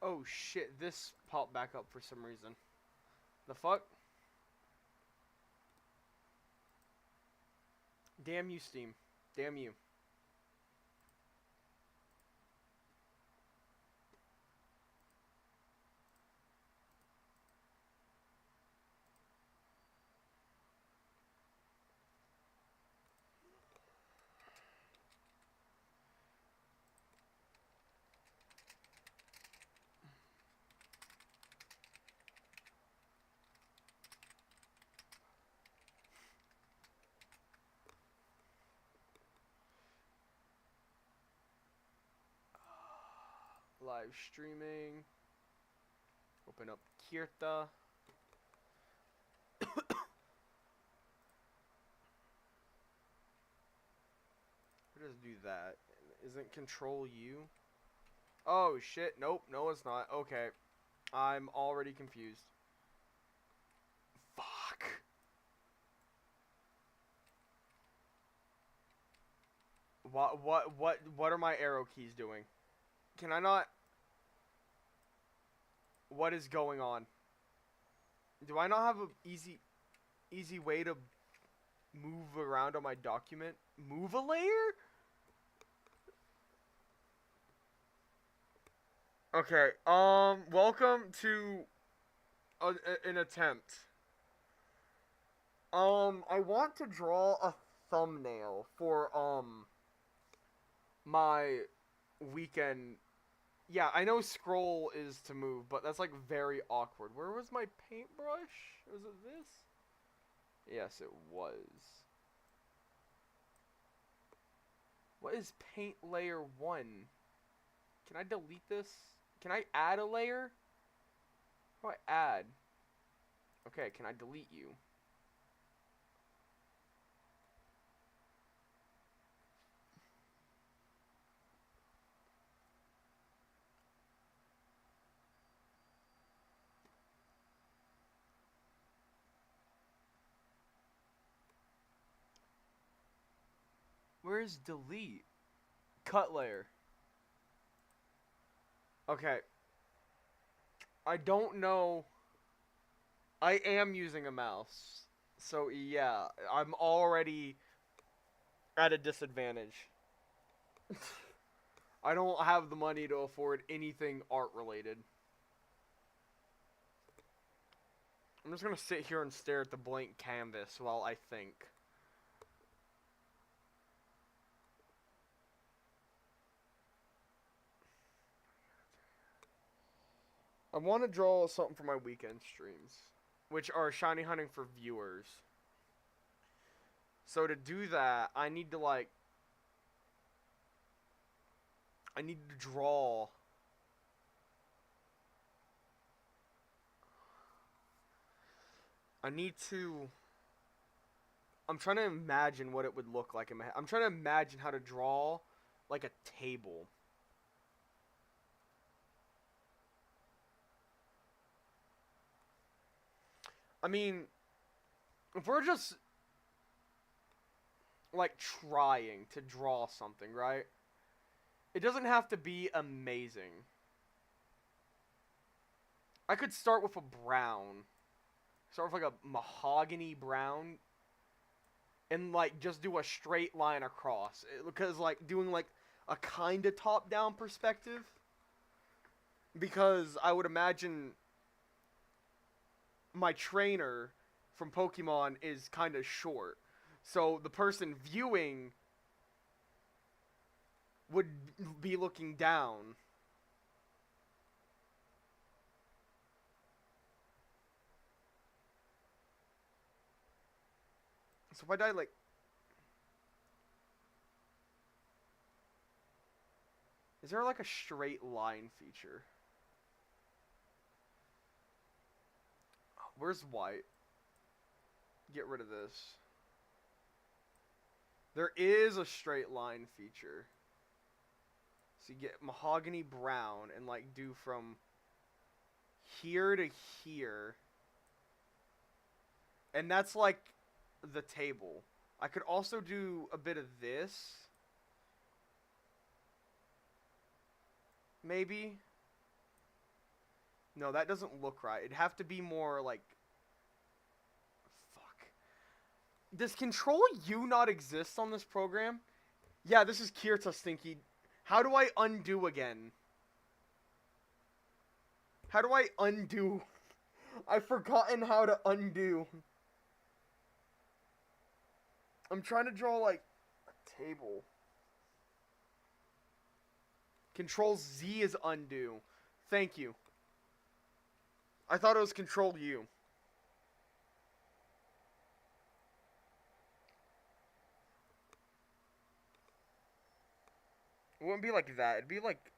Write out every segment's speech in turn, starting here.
Oh shit, this popped back up for some reason. The fuck? Damn you, Steam. Damn you. Live streaming. Open up Kirta. Where does it do that? Isn't Control U? Oh shit, nope, no it's not. Okay. I'm already confused. Fuck. What are my arrow keys doing? Can I not? What is going on? Do I not have a easy way to move around on my document? Move a layer? Okay. Welcome to an attempt. I want to draw a thumbnail for my weekend. Yeah, I know scroll is to move, but that's like very awkward. Where was my paintbrush? Was it this? Yes, it was. What is paint layer 1? Can I delete this? Can I add a layer? How do I add? Okay, can I delete you? Where's delete? Cut layer. Okay. I don't know. I am using a mouse. So yeah, I'm already at a disadvantage. I don't have the money to afford anything art related. I'm just gonna sit here and stare at the blank canvas while I think. I want to draw something for my weekend streams, which are shiny hunting for viewers. So to do that, I need to draw. I need to. I'm trying to imagine what it would look like in my head. I'm trying to imagine how to draw like a table. I mean, if we're just like trying to draw something, right? It doesn't have to be amazing. I could start with a brown. Start with like a mahogany brown and like just do a straight line across. Because like doing like a kind of top down perspective, because I would imagine my trainer from Pokemon is kind of short. So the person viewing would be looking down. So if I die like... Is there like a straight line feature? Where's white? Get rid of this. There is a straight line feature. So you get mahogany brown and like do from here to here. And that's like the table. I could also do a bit of this. Maybe. No, that doesn't look right. It'd have to be more like... Fuck. Does Control U not exist on this program? Yeah, this is Kirta Stinky. How do I undo again? How do I undo? I've forgotten how to undo. I'm trying to draw, like, a table. Control Z is undo. Thank you. I thought it was Control U. It wouldn't be like that. It'd be like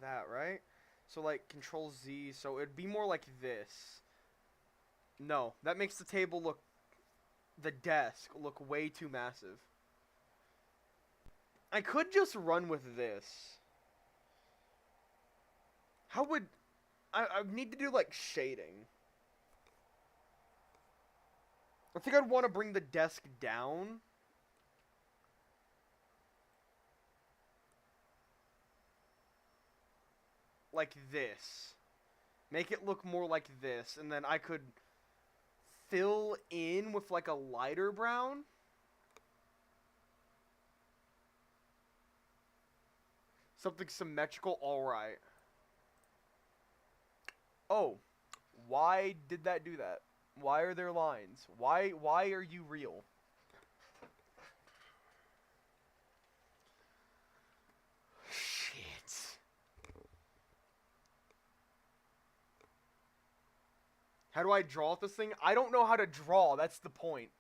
that, right? So, like, Control Z. So, it'd be more like this. No. That makes the table look... The desk look way too massive. I could just run with this. How would... I need to do, like, shading. I think I'd want to bring the desk down. Like this. Make it look more like this. And then I could fill in with, like, a lighter brown. Something symmetrical. Alright. Oh. Why did that do that? Why are there lines? Why are you real? Shit. How do I draw this thing? I don't know how to draw. That's the point.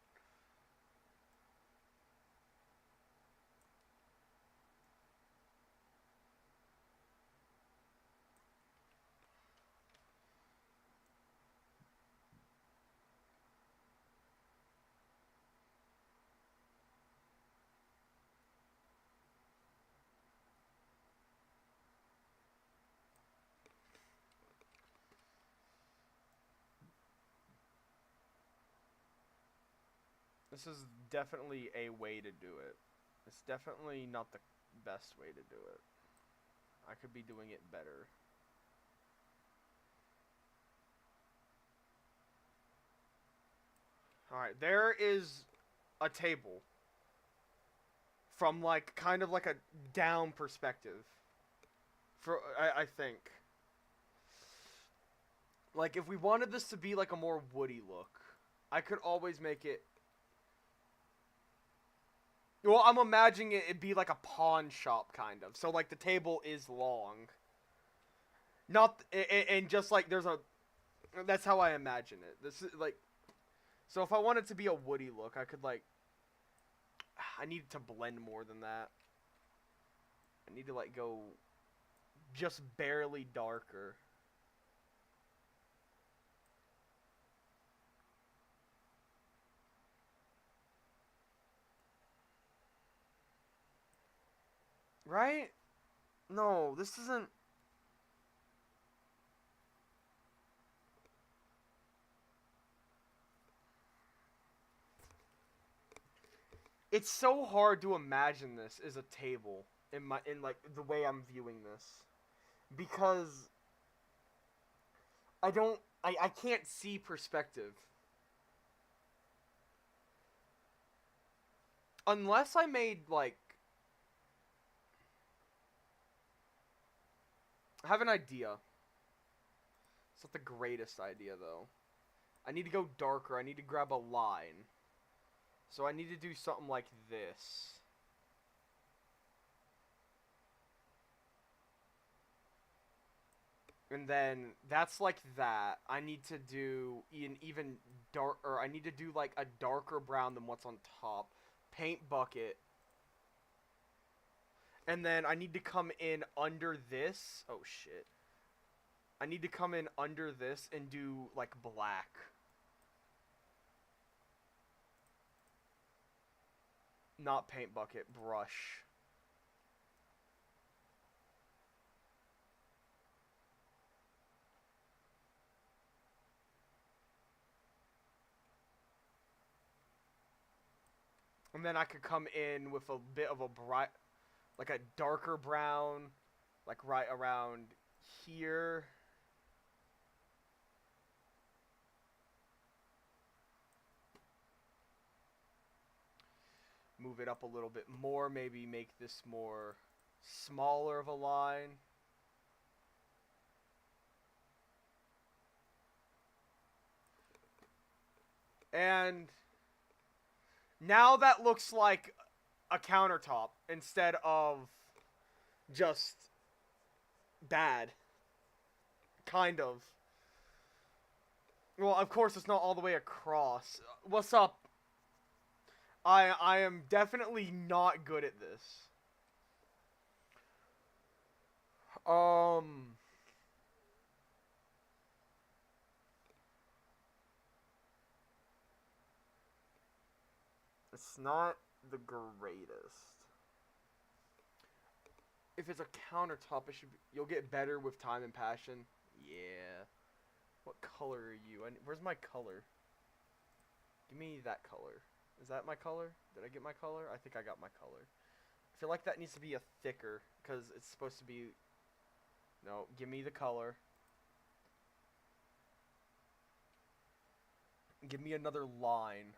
This is definitely a way to do it. It's definitely not the best way to do it. I could be doing it better. Alright, there is a table. From, like, kind of like a down perspective. I think. Like, if we wanted this to be, like, a more woody look, I could always make it... Well, I'm imagining it'd be like a pawn shop, kind of. So, like, the table is long. Not... And just, like, there's a... That's how I imagine it. This is, like... So, if I want it to be a woody look, I could, like... I need to blend more than that. I need to, like, go... Just barely darker. Right? No, this isn't... It's so hard to imagine this as a table in like the way I'm viewing this. Because I can't see perspective. Unless I made, like... I have an idea. It's not the greatest idea, though. I need to go darker. I need to grab a line. So I need to do something like this. And then that's like that. I need to do an even dark, or I need to do like a darker brown than what's on top. Paint bucket. And then I need to come in under this. Oh shit. I need to come in under this and do like black. Not paint bucket, brush. And then I could come in with a bit of a bright, like a darker brown, like right around here. move it up a little bit more. Maybe make this more smaller of a line. And now that looks like a countertop instead of just bad. Kind of. Well, of course it's not all the way across. What's up? I am definitely not good at this. It's not the greatest. If it's a countertop, you'll get better with time and passion. Yeah. What color are you? Where's my color? Give me that color. Is that my color? Did I get my color? I think I got my color. I feel like that needs to be a thicker, because it's supposed to be... No, give me the color. Give me another line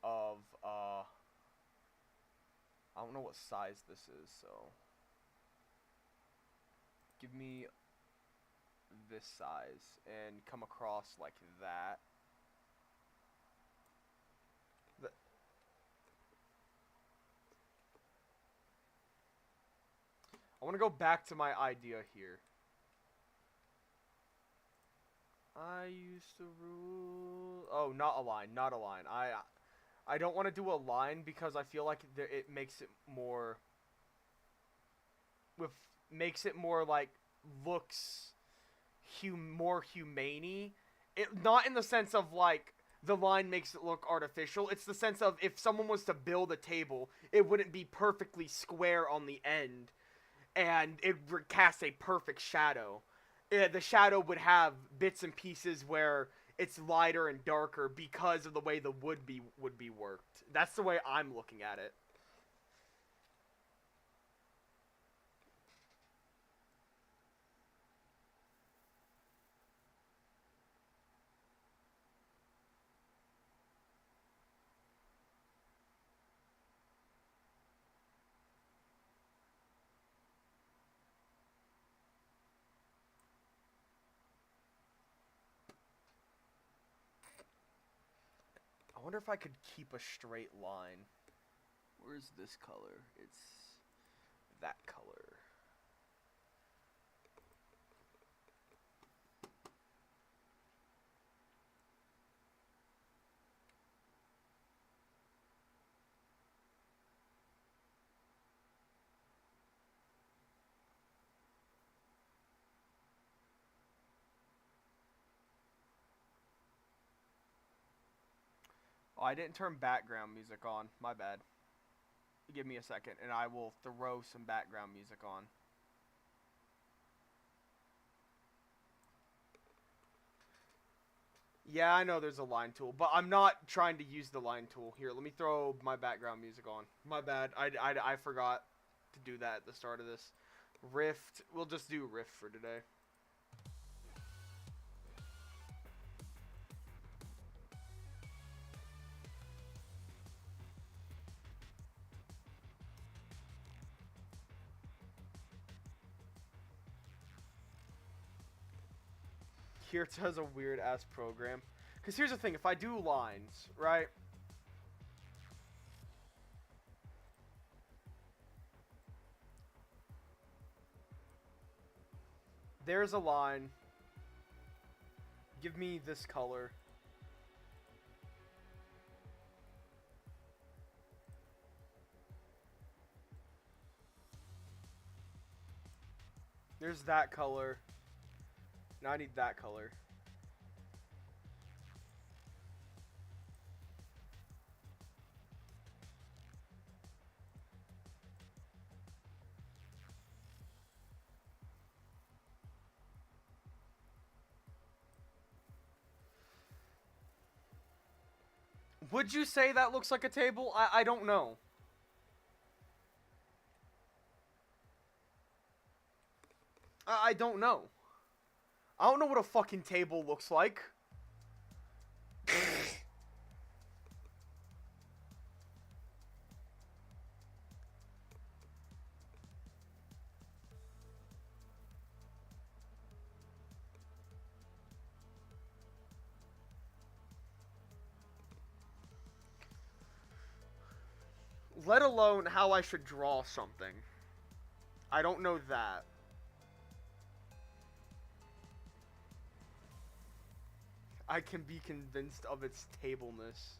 of, I don't know what size this is, so... Give me this size, and come across like that. I want to go back to my idea here. I used to rule... Oh, not a line, not a line. I don't want to do a line because I feel like it makes it more... Makes it more, like, looks more humane-y. Not in the sense of, like, the line makes it look artificial. It's the sense of if someone was to build a table, it wouldn't be perfectly square on the end. And it would cast a perfect shadow. The shadow would have bits and pieces where it's lighter and darker because of the way the wood would be worked. That's the way I'm looking at it. I wonder if I could keep a straight line. Where's this color? It's that color. Oh, I didn't turn background music on. My bad. Give me a second, and I will throw some background music on. Yeah, I know there's a line tool, but I'm not trying to use the line tool. Here, let me throw my background music on. My bad. I forgot to do that at the start of this. Rift. We'll just do Rift for today. Kirta has a weird ass program. Because here's the thing, if I do lines, right? There's a line. Give me this color. There's that color. Now I need that color. Would you say that looks like a table? I don't know. I don't know. I don't know what a fucking table looks like. let alone how I should draw something. I don't know that. I can be convinced of its tableness.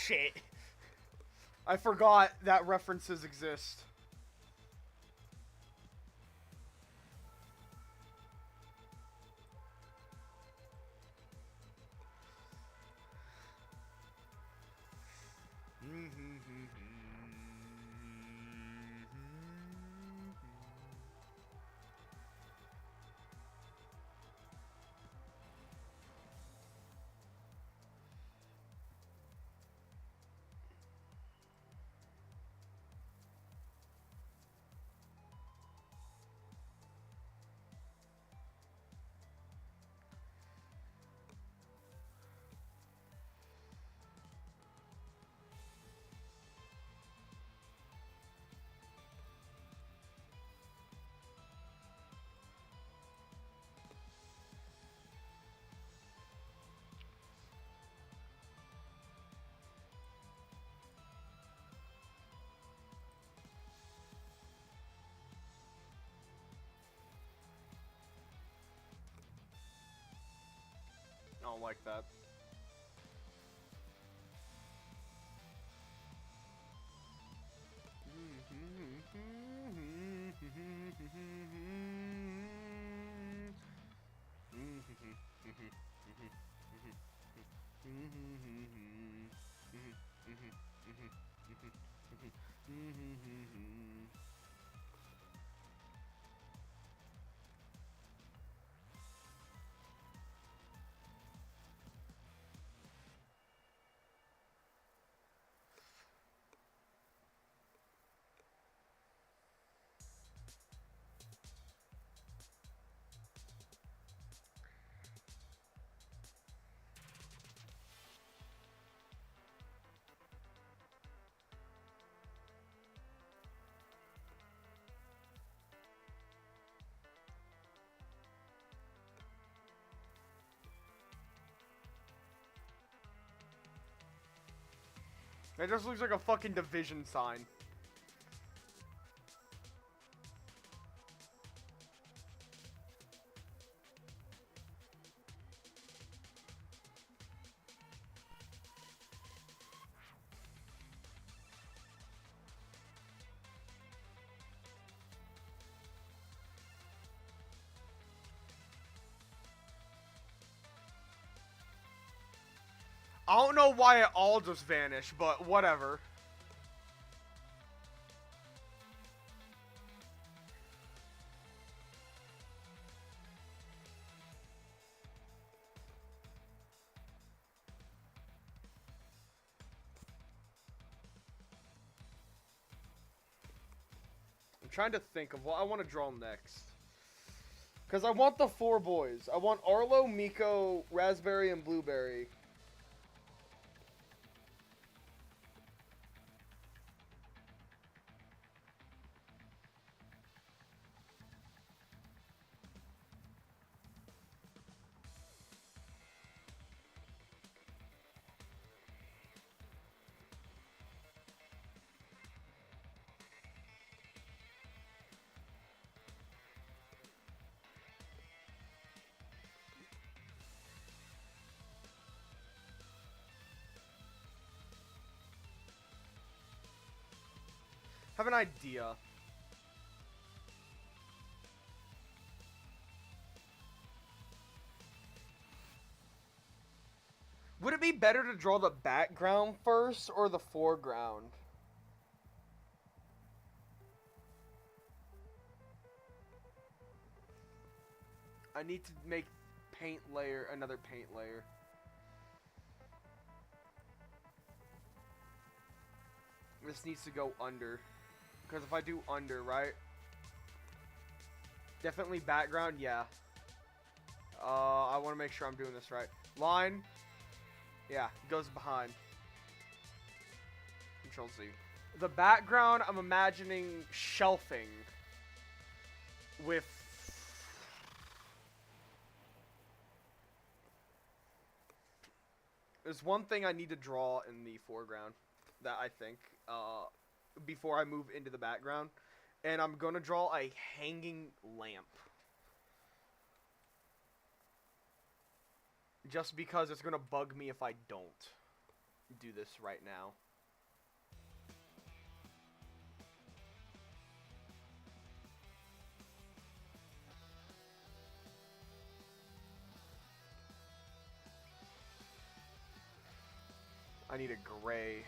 Shit. I forgot that references exist. I don't like that. That just looks like a fucking division sign. I don't know why it all just vanished, but whatever. I'm trying to think of what I want to draw next. Because I want the 4 boys. I want Arlo, Miko, Raspberry, and Blueberry. Have an idea. Would it be better to draw the background first or the foreground? I need to make another paint layer. This needs to go under. Because if I do under, right? Definitely background, yeah. I want to make sure I'm doing this right. Line. Yeah, goes behind. Control Z. The background, I'm imagining shelving with... There's one thing I need to draw in the foreground that I think, before I move into the background. And I'm going to draw a hanging lamp. Just because it's going to bug me if I don't do this right now. I need a gray.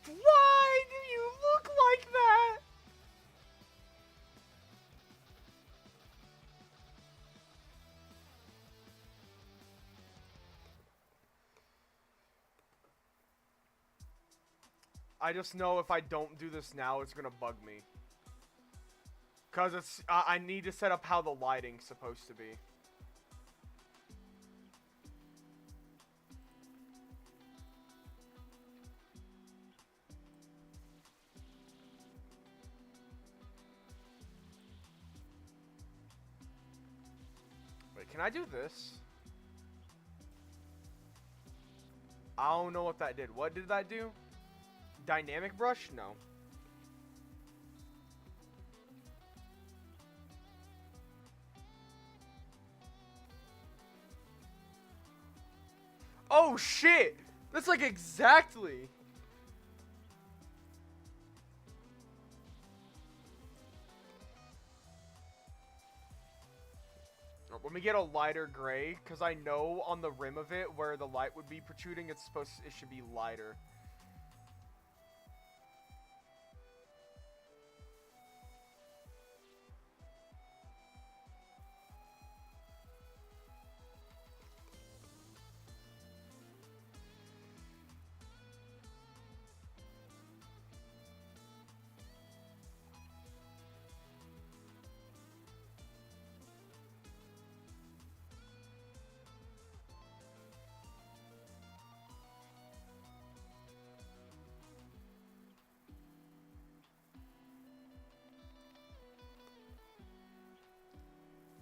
Why do you look like that? I just know if I don't do this now, it's gonna bug me. Cause it's, I need to set up how the lighting's supposed to be. Wait, can I do this? I don't know what that did. What did that do? Dynamic brush? No. Oh shit! That's like exactly. Let me get a lighter gray, because I know on the rim of it where the light would be protruding, it should be lighter.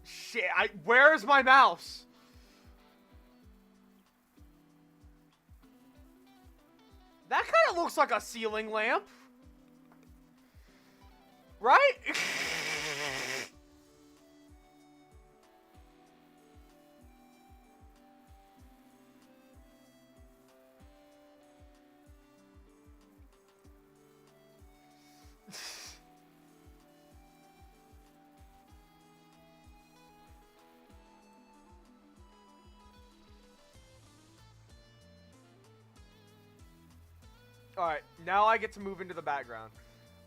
Shit, where's my mouse? That kind of looks like a ceiling lamp. Right? Alright, now I get to move into the background.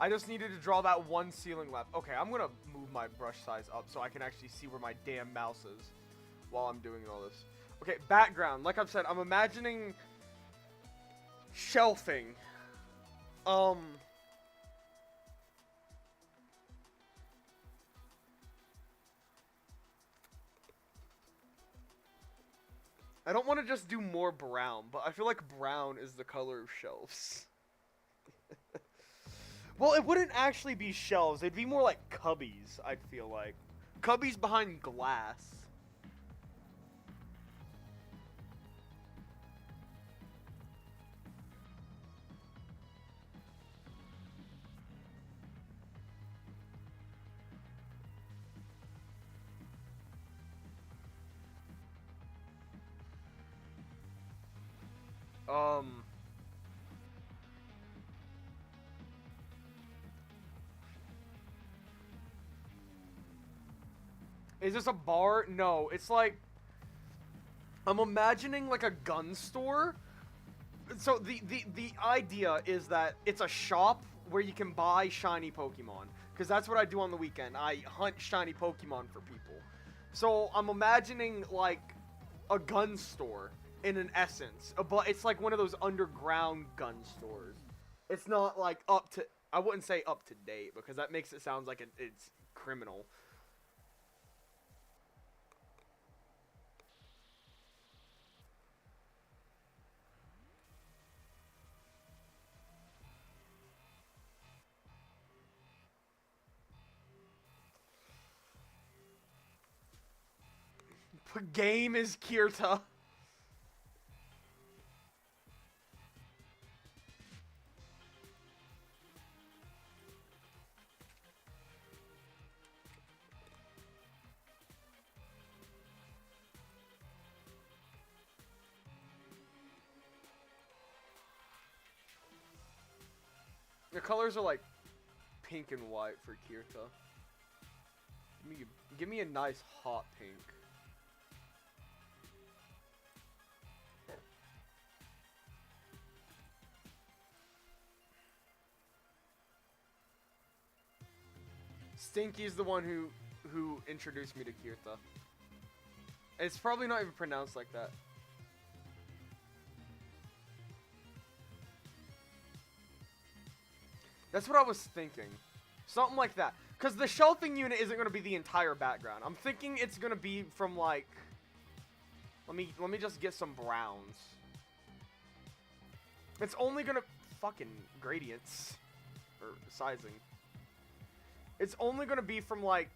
I just needed to draw that one ceiling lamp. Okay, I'm gonna move my brush size up so I can actually see where my damn mouse is while I'm doing all this. Okay, background. Like I've said, I'm imagining shelving. I don't want to just do more brown, but I feel like brown is the color of shelves. Well, it wouldn't actually be shelves. It'd be more like cubbies, I'd feel like. Cubbies behind glass. Is this a bar? No, it's like, I'm imagining like a gun store. So the idea is that it's a shop where you can buy shiny Pokemon. Because that's what I do on the weekend. I hunt shiny Pokemon for people. So I'm imagining, like, a gun store in an essence. But it's like one of those underground gun stores. It's not, like, up to... I wouldn't say up to date, because that makes it sound like it's criminal. Game is Kirta. The colors are like pink and white for Kirta. Give me a nice hot pink. Stinky's the one who introduced me to Kirta. It's probably not even pronounced like that. That's what I was thinking. Something like that. Because the shelving unit isn't going to be the entire background. I'm thinking it's going to be from, like... Let me just get some browns. It's only going to... Fucking gradients. Or sizing. It's only going to be from, like,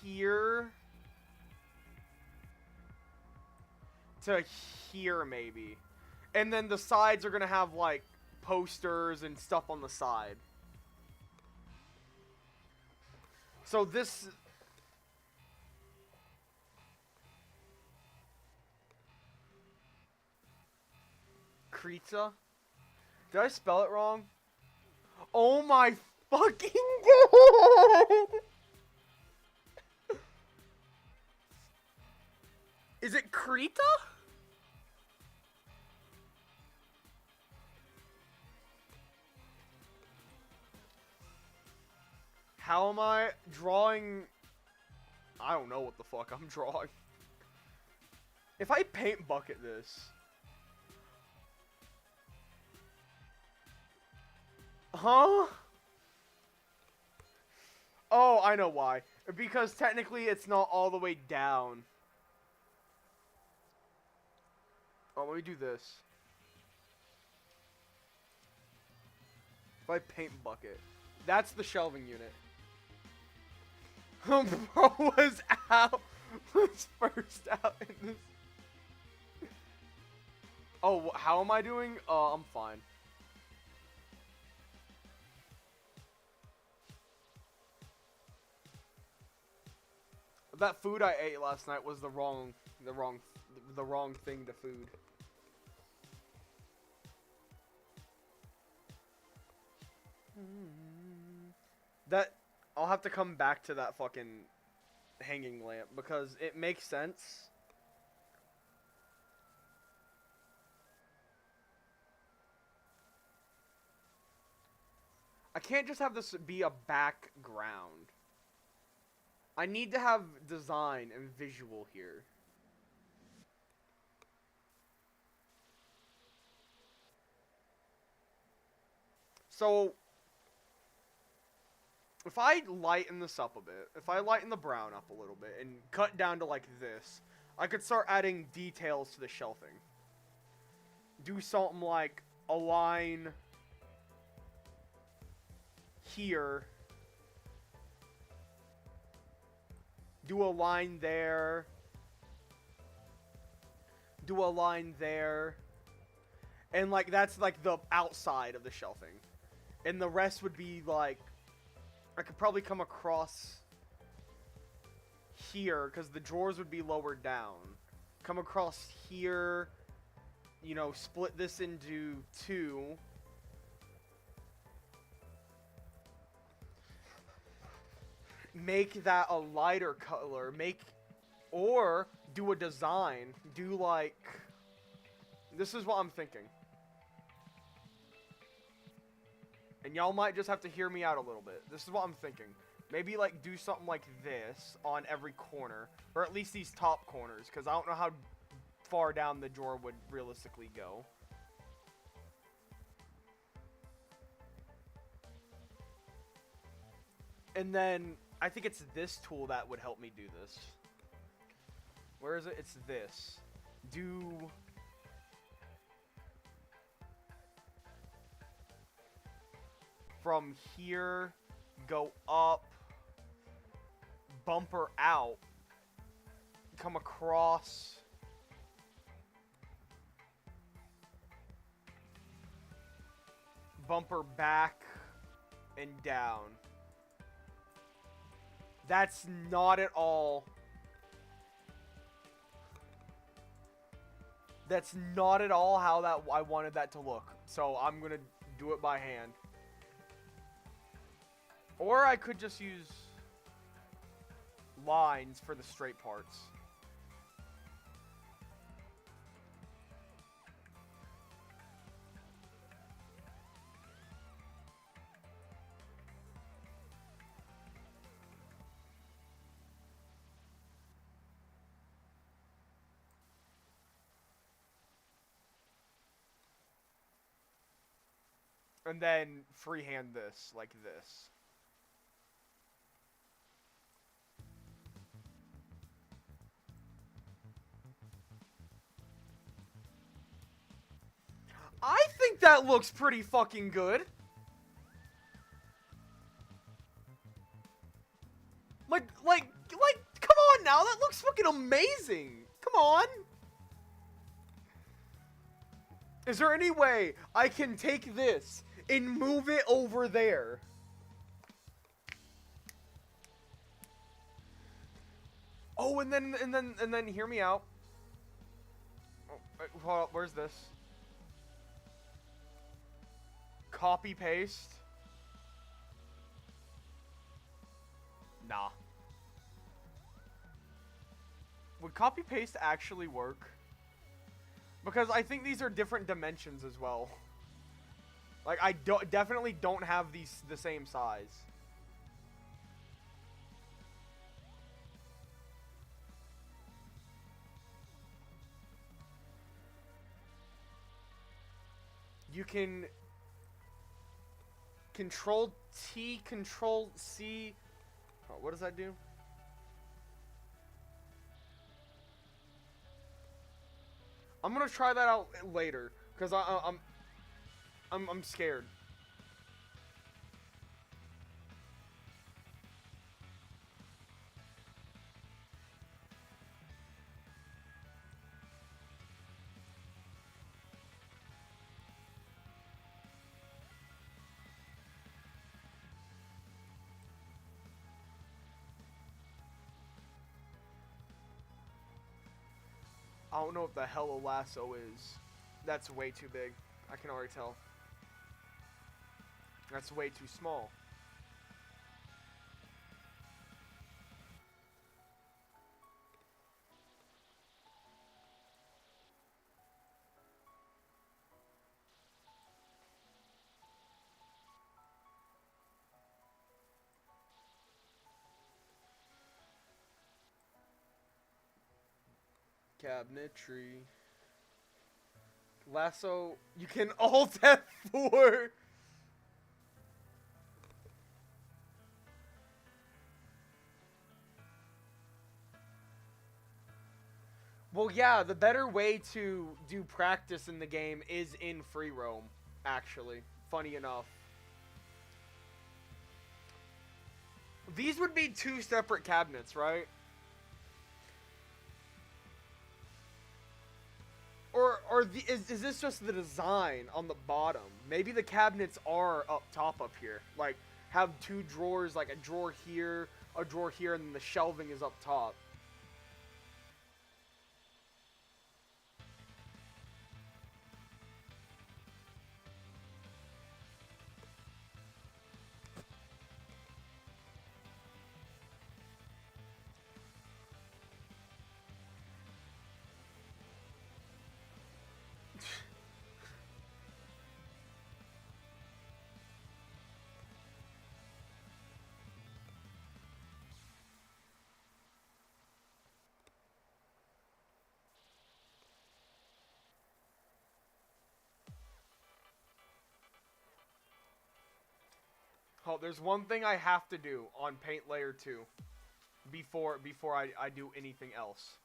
here... to here, maybe. And then the sides are going to have, like, posters and stuff on the side. So this... Krita? Did I spell it wrong? Oh my fucking god! Is it Krita? How am I drawing? I don't know what the fuck I'm drawing. If I paint bucket this. Huh? Oh, I know why. Because technically it's not all the way down. Oh, let me do this. If I paint bucket. That's the shelving unit. Bro was out. Was first out in this. Oh, how am I doing? I'm fine. That food I ate last night was the wrong thing to food. That I'll have to come back to that fucking hanging lamp because it makes sense. I can't just have this be a background. I need to have design and visual here. So, if I lighten this up a bit, if I lighten the brown up a little bit and cut down to like this, I could start adding details to the shelving. Do something like a line here. Do a line there. Do a line there. And like that's like the outside of the shelving. And the rest would be like, I could probably come across here because the drawers would be lower down. Come across here, you know, split this into two. Make that a lighter color. Or do a design. Do like, this is what I'm thinking. And y'all might just have to hear me out a little bit. This is what I'm thinking. Maybe, like, do something like this on every corner. Or at least these top corners. Because I don't know how far down the drawer would realistically go. And then, I think it's this tool that would help me do this. Where is it? It's this. Do... From here, go up, bumper out, come across, bumper back, and down. That's not at all. That's not at all how that I wanted that to look. So I'm gonna do it by hand. Or I could just use lines for the straight parts. And then freehand this, like this. I think that looks pretty fucking good. Like, come on now, that looks fucking amazing. Come on. Is there any way I can take this and move it over there? Oh, and then hear me out. Oh, wait, hold up, where's this? Copy paste. Nah. Would copy paste actually work? Because I think these are different dimensions as well. Like, I definitely don't have these the same size. You can Control T, Control C. Oh, what does that do? I'm gonna try that out later, cause I'm scared. I don't know what the hell a lasso is. That's way too big. I can already tell. That's way too small. Cabinetry. Lasso. You can Alt F4. Well, yeah, the better way to do practice in the game is in free roam, actually. Funny enough. These would be two separate cabinets, right? Is this just the design on the bottom? Maybe the cabinets are up top up here. Like, have two drawers, like a drawer here, and then the shelving is up top. Oh, there's one thing I have to do on paint layer 2 before I do anything else.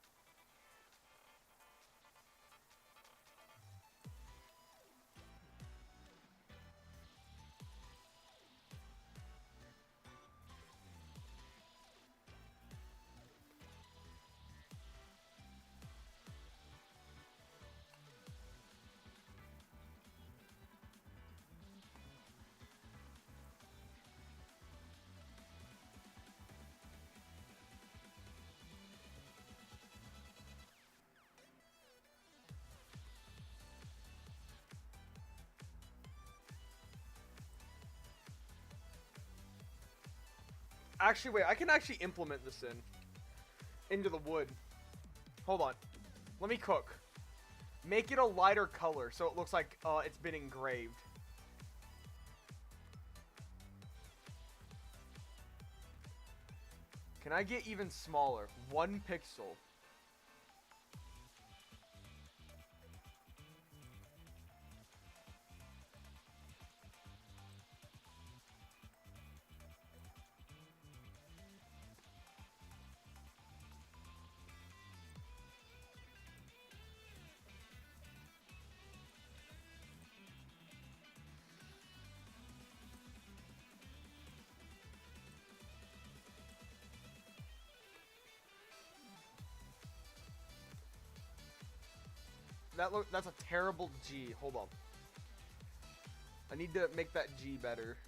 Actually, wait, I can actually implement this into the wood. Hold on. Let me cook. Make it a lighter color so it looks like it's been engraved. Can I get even smaller? 1 pixel. That's a terrible G. Hold on. I need to make that G better.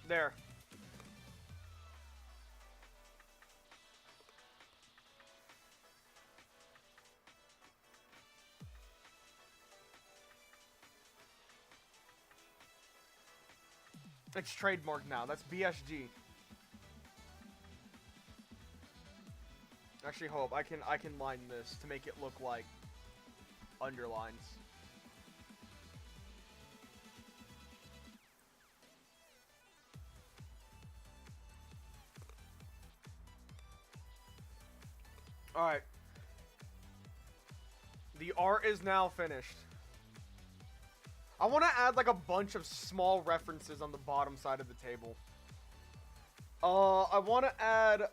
There. It's trademarked now. That's BSG. Actually, hold up. I can line this to make it look like underlines. All right. The art is now finished. I want to add like a bunch of small references on the bottom side of the table. I want to add,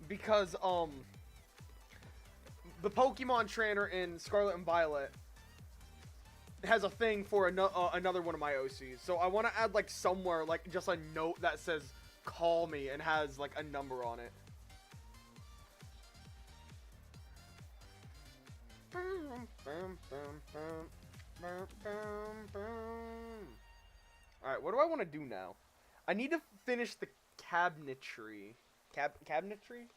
because, the Pokemon trainer in Scarlet and Violet has a thing for another one of my OCs. So I want to add like somewhere, like just a note that says, call me, and has like a number on it. Alright, what do I want to do now? I need to finish the cabinetry. Cabinetry?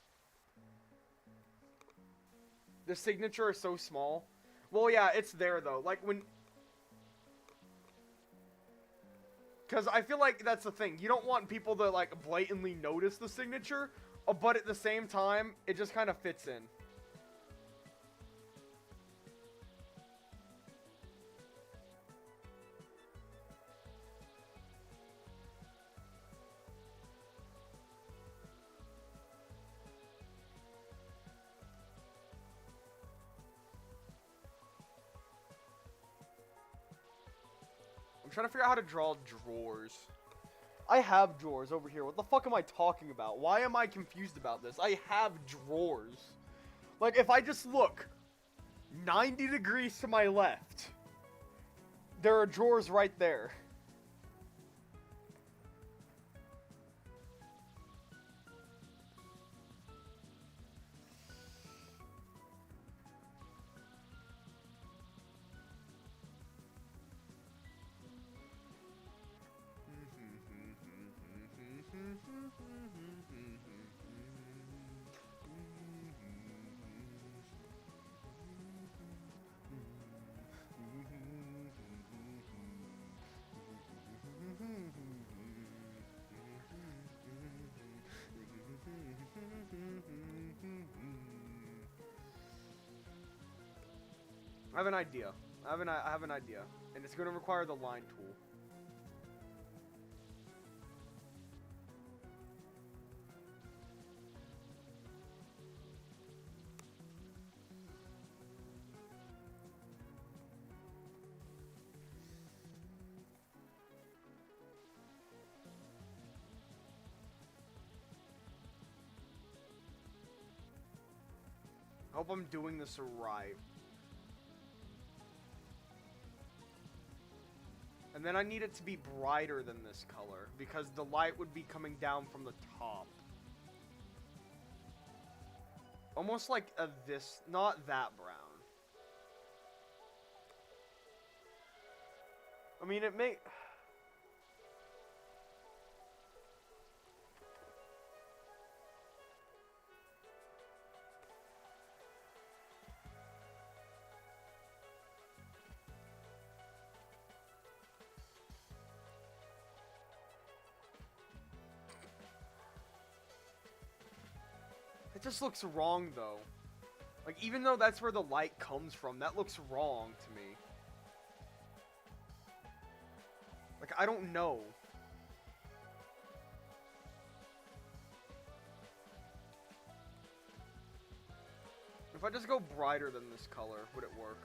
The signature is so small. Well, yeah, it's there, though. Like, when... Because I feel like that's the thing. You don't want people to, like, blatantly notice the signature, but at the same time, it just kind of fits in. I'm trying to figure out how to draw drawers. I have drawers over here. What the fuck am I talking about? Why am I confused about this? I have drawers. Like, if I just look 90 degrees to my left, there are drawers right there. I have an idea. I have an idea. And it's going to require the line tool. I hope I'm doing this right. And then I need it to be brighter than this color, because the light would be coming down from the top. Almost like this, not that brown. I mean, it may... It just looks wrong, though. Like, even though that's where the light comes from, that looks wrong to me. Like, I don't know. If I just go brighter than this color, would it work?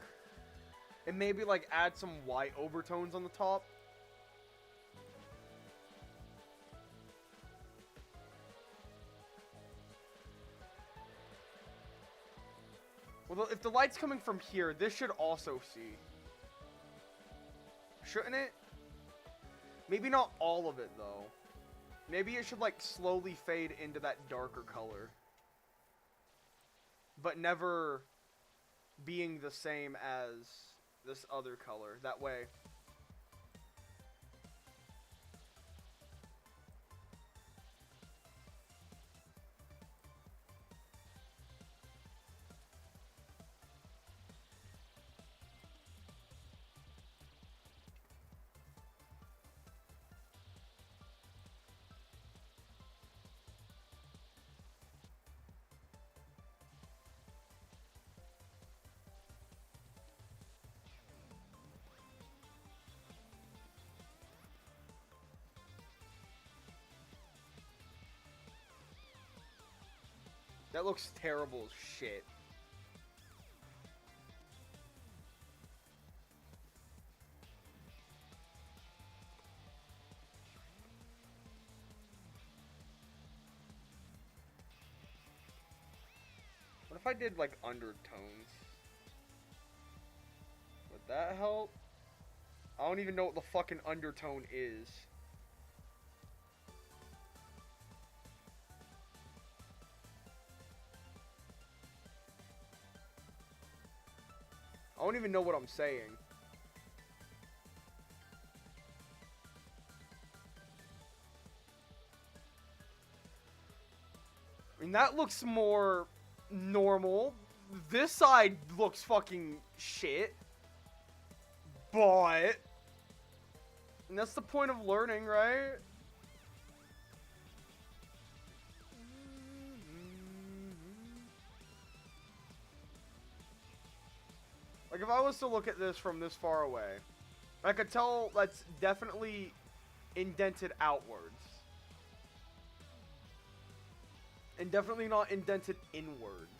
And maybe, like, add some white overtones on the top. Well, if the light's coming from here, this should also see. Shouldn't it? Maybe not all of it, though. Maybe it should, like, slowly fade into that darker color. But never being the same as this other color. That way. That looks terrible as shit. What if I did, like, undertones? Would that help? I don't even know what the fucking undertone is. I don't even know what I'm saying. I mean, that looks more normal. This side looks fucking shit. But... and that's the point of learning, right? Like, if I was to look at this from this far away, I could tell that's definitely indented outwards. And definitely not indented inwards.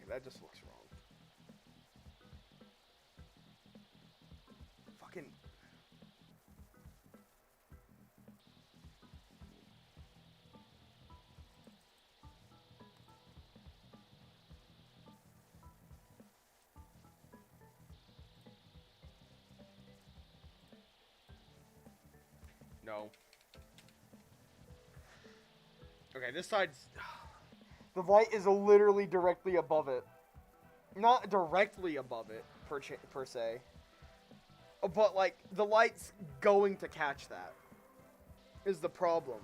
That just looks wrong. Fucking... no. Okay, this side's... the light is literally directly above it. Not directly above it, per se. But, like, the light's going to catch that. Is the problem.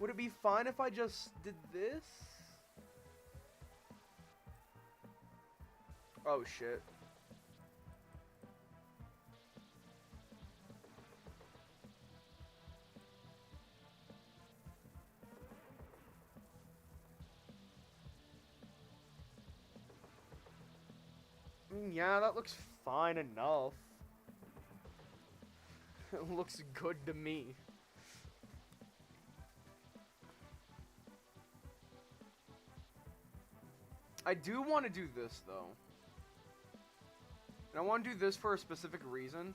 Would it be fine if I just did this? Oh, shit. I mean, yeah, that looks fine enough. It looks good to me. I do want to do this, though. And I want to do this for a specific reason.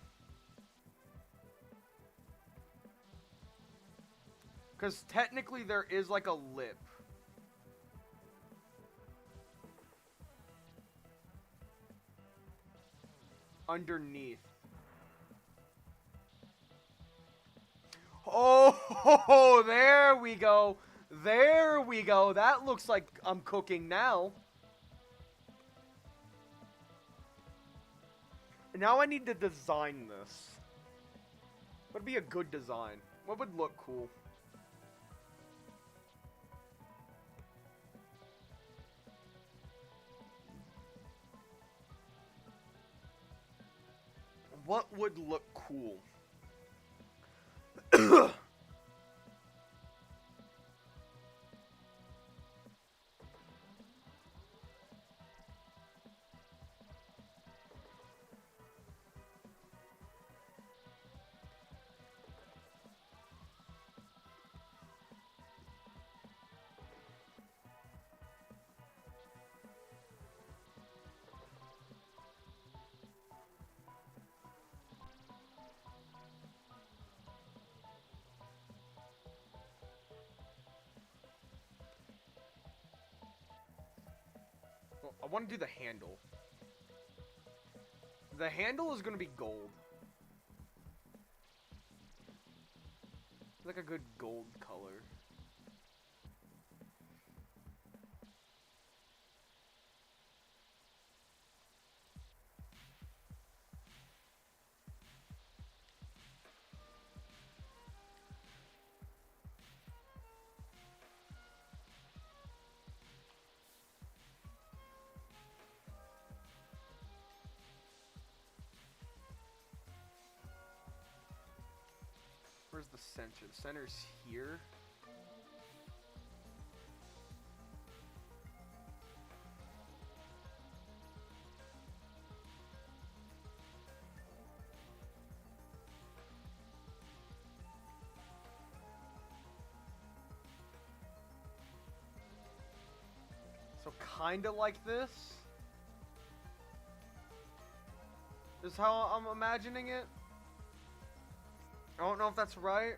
Because technically there is like a lip. Underneath. Oh, there we go. There we go. That looks like I'm cooking now. Now I need to design this. What would be a good design? What would look cool? What would look cool? Well, I want to do the handle. The handle is going to be gold. Like a good gold color. Where's the center? The center's here. So kinda like this. Is how I'm imagining it. I don't know if that's right.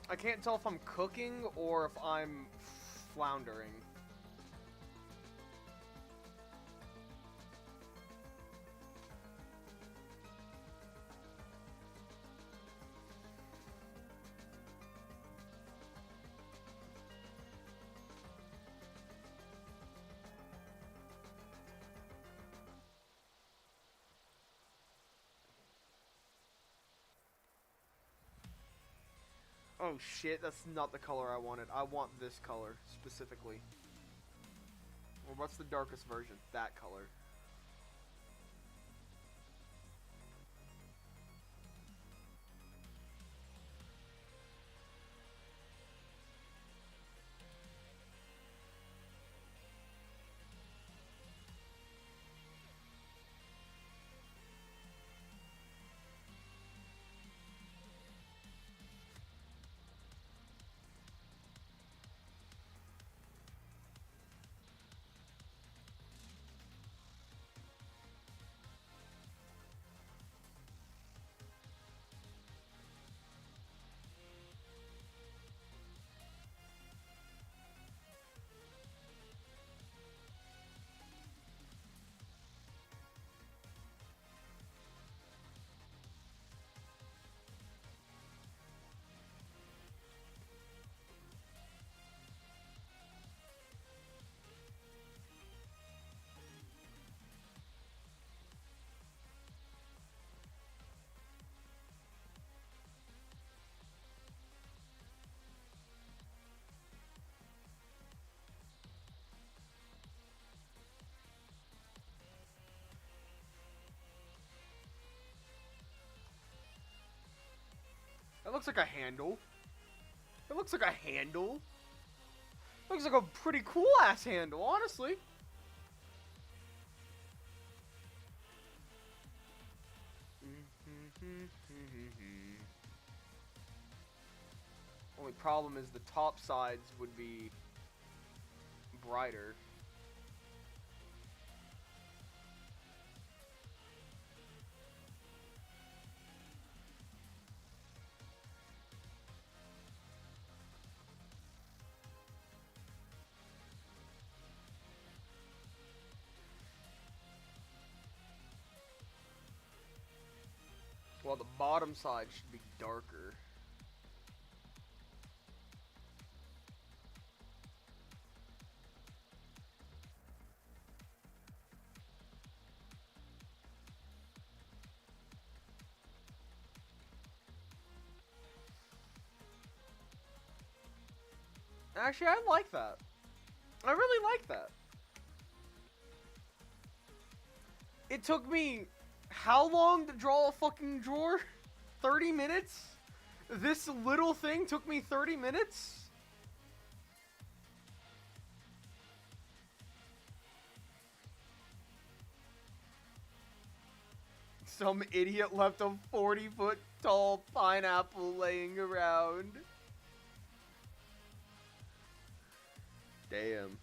I can't tell if I'm cooking or if I'm floundering. Oh shit, that's not the color I wanted. I want this color, specifically. Well, what's the darkest version? That color. That looks like a handle. It looks like a handle. Looks like a pretty cool ass handle, honestly. Only problem is the top sides would be brighter. Well, the bottom side should be darker. Actually, I like that. I really like that. It took me how long to draw a fucking drawer? 30 minutes? This little thing took me 30 minutes? Some idiot left a 40-foot tall pineapple laying around. Damn.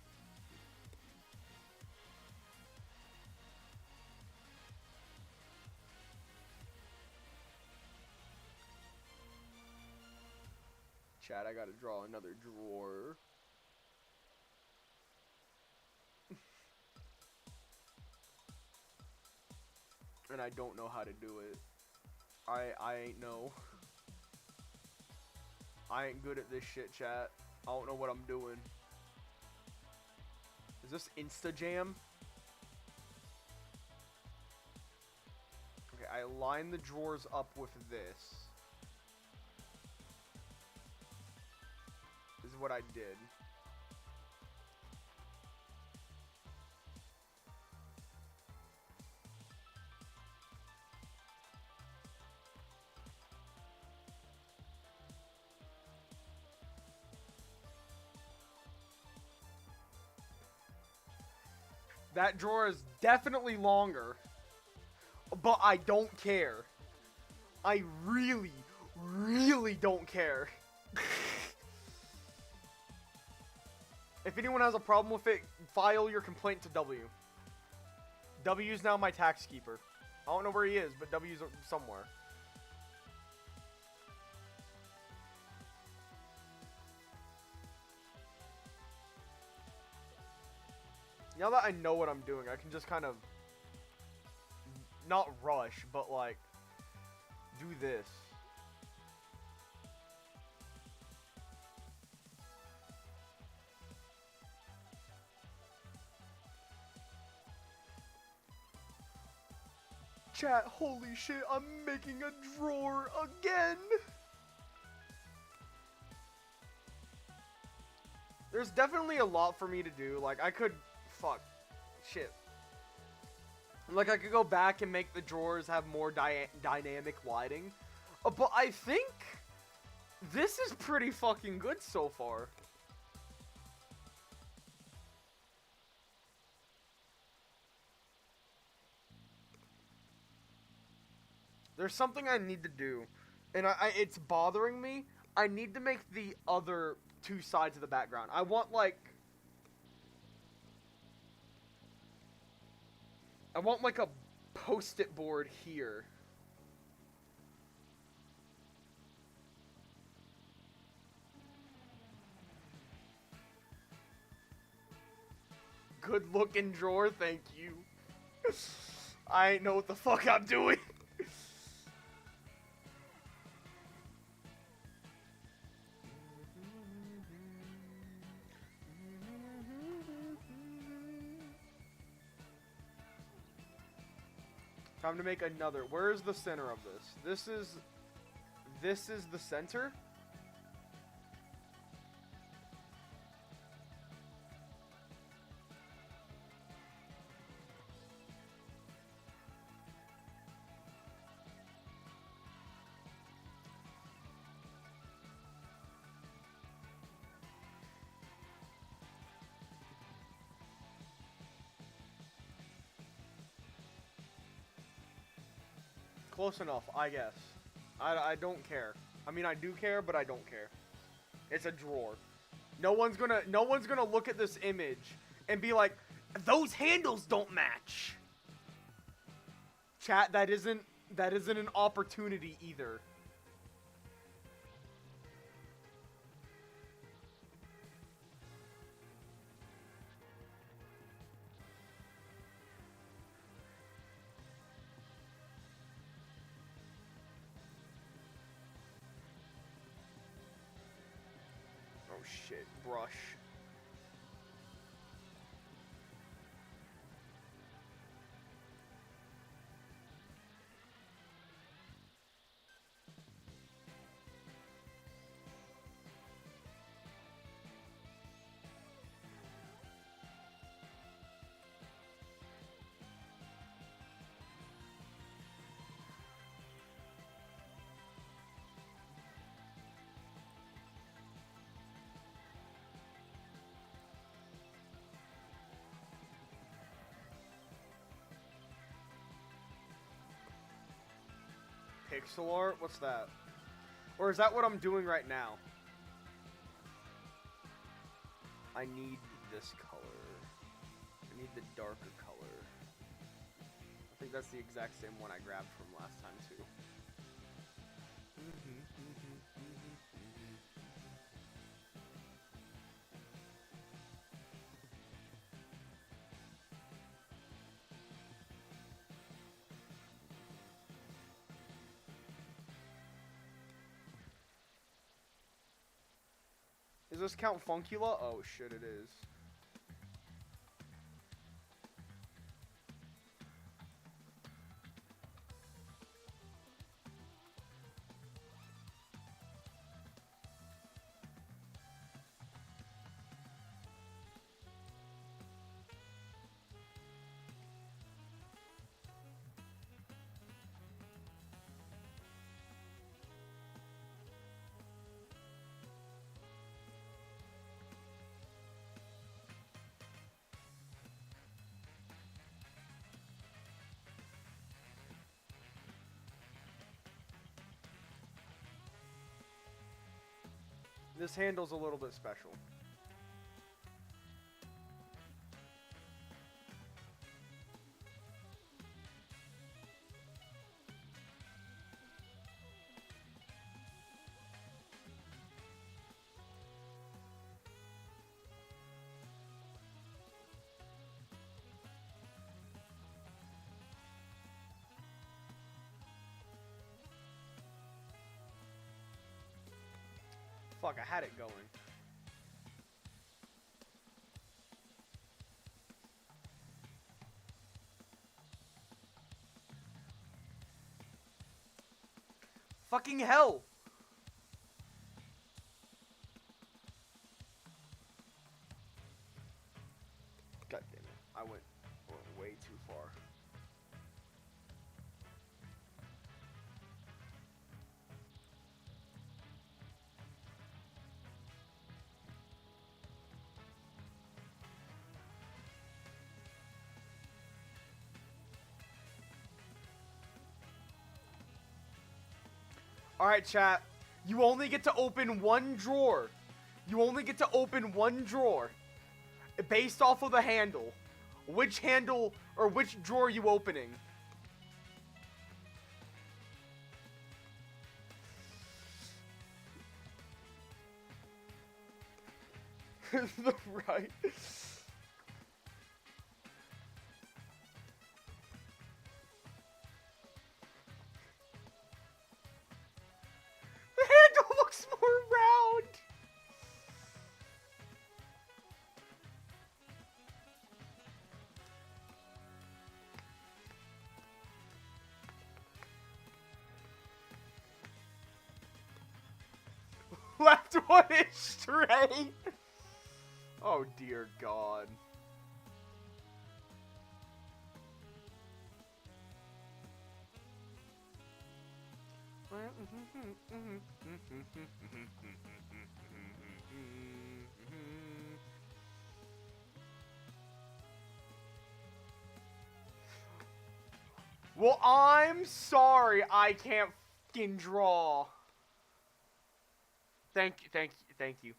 Chat, I gotta draw another drawer. And I don't know how to do it. I ain't know. I ain't good at this shit, chat. I don't know what I'm doing. Is this Insta-Jam? Okay, I line the drawers up with this. This is what I did. That drawer is definitely longer, but I don't care. I really, really don't care. If anyone has a problem with it, file your complaint to W. W's now my tax keeper. I don't know where he is, but W's somewhere. Now that I know what I'm doing, I can just kind of not rush, but like do this. Chat, holy shit, I'm making a drawer again! There's definitely a lot for me to do. Like, I could... Fuck. Shit. Like, I could go back and make the drawers have more dynamic lighting. But I think this is pretty fucking good so far. There's something I need to do, and it's bothering me. I need to make the other two sides of the background. I want, like... I want, like, a post-it board here. Good looking drawer, thank you. I ain't know what the fuck I'm doing. Time to make another. Where is the center of this? This is the center? Close enough, I guess. I don't care. I mean, I do care, but I don't care. It's a drawer. No one's gonna look at this image and be like, those handles don't match. Chat, that isn't an opportunity either. Shit, brush. Pixel art? What's that? Or is that what I'm doing right now? I need this color. I need the darker color. I think that's the exact same one I grabbed from last time too. Is this Count Funkula? Oh shit, it is. This handle's a little bit special. fuck, I had it going. Fucking hell! God damn it. I went way too far. Alright, chat. You only get to open one drawer. You only get to open one drawer. Based off of the handle. Which handle or which drawer are you opening? The right. The handle looks more round. Left one is straight. Oh dear God. Well, I'm sorry I can't fucking draw. Thank you.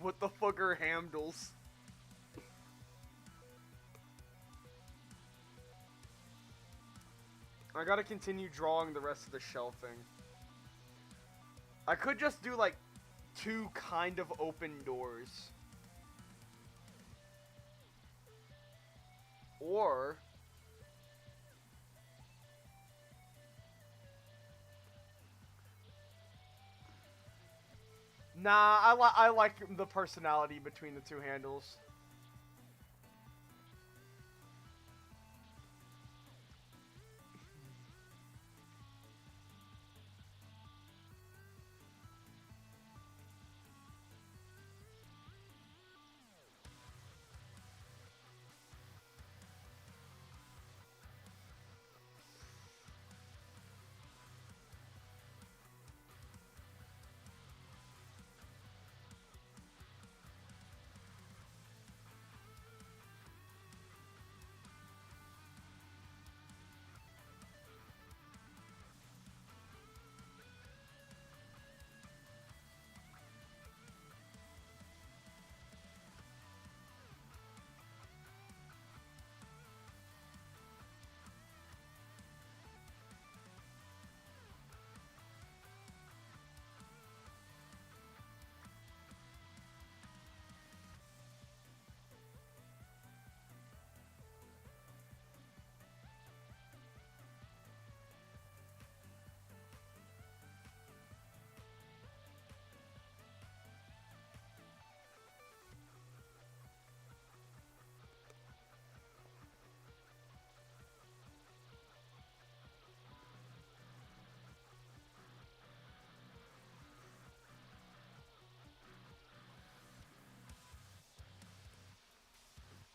What the fuck are handles? I gotta continue drawing the rest of the shelving. I could just do like 2 kind of open doors. Or nah, I like the personality between the 2 handles.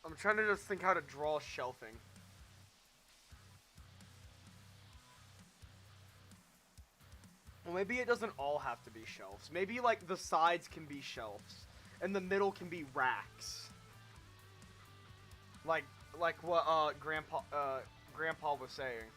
I'm trying to just think how to draw shelving. Well, maybe it doesn't all have to be shelves. Maybe, like, the sides can be shelves. And the middle can be racks. Like what, Grandpa was saying.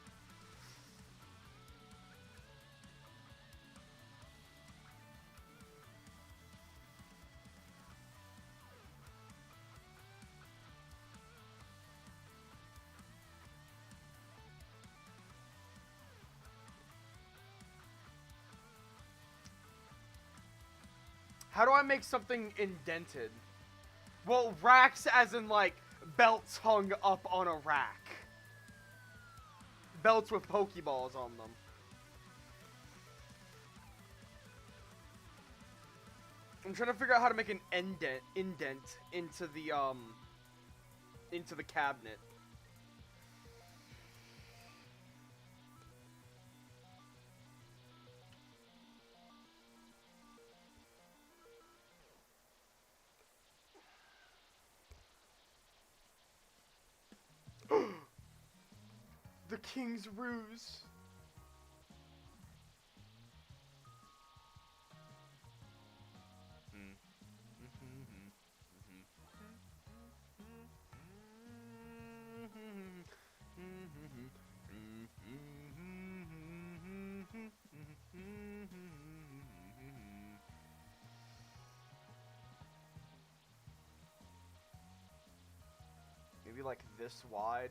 How do I make something indented? Well, racks as in, like, belts hung up on a rack. Belts with Pokeballs on them. I'm trying to figure out how to make an indent into the cabinet. The King's Ruse. Maybe like this wide.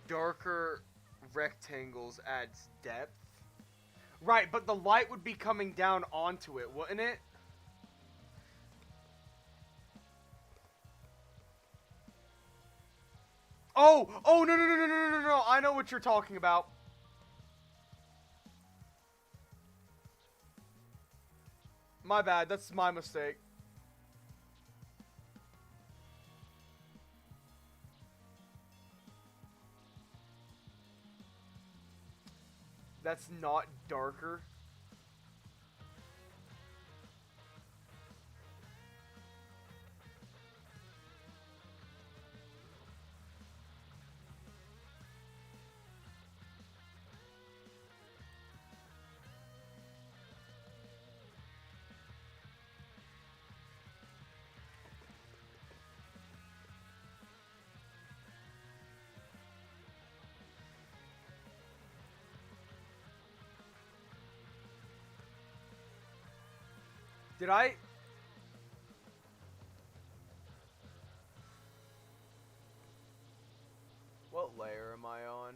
Darker rectangles adds depth. Right, but the light would be coming down onto it, wouldn't it? Oh, no, I know what you're talking about. My bad, that's my mistake. That's not darker. Did I? What layer am I on?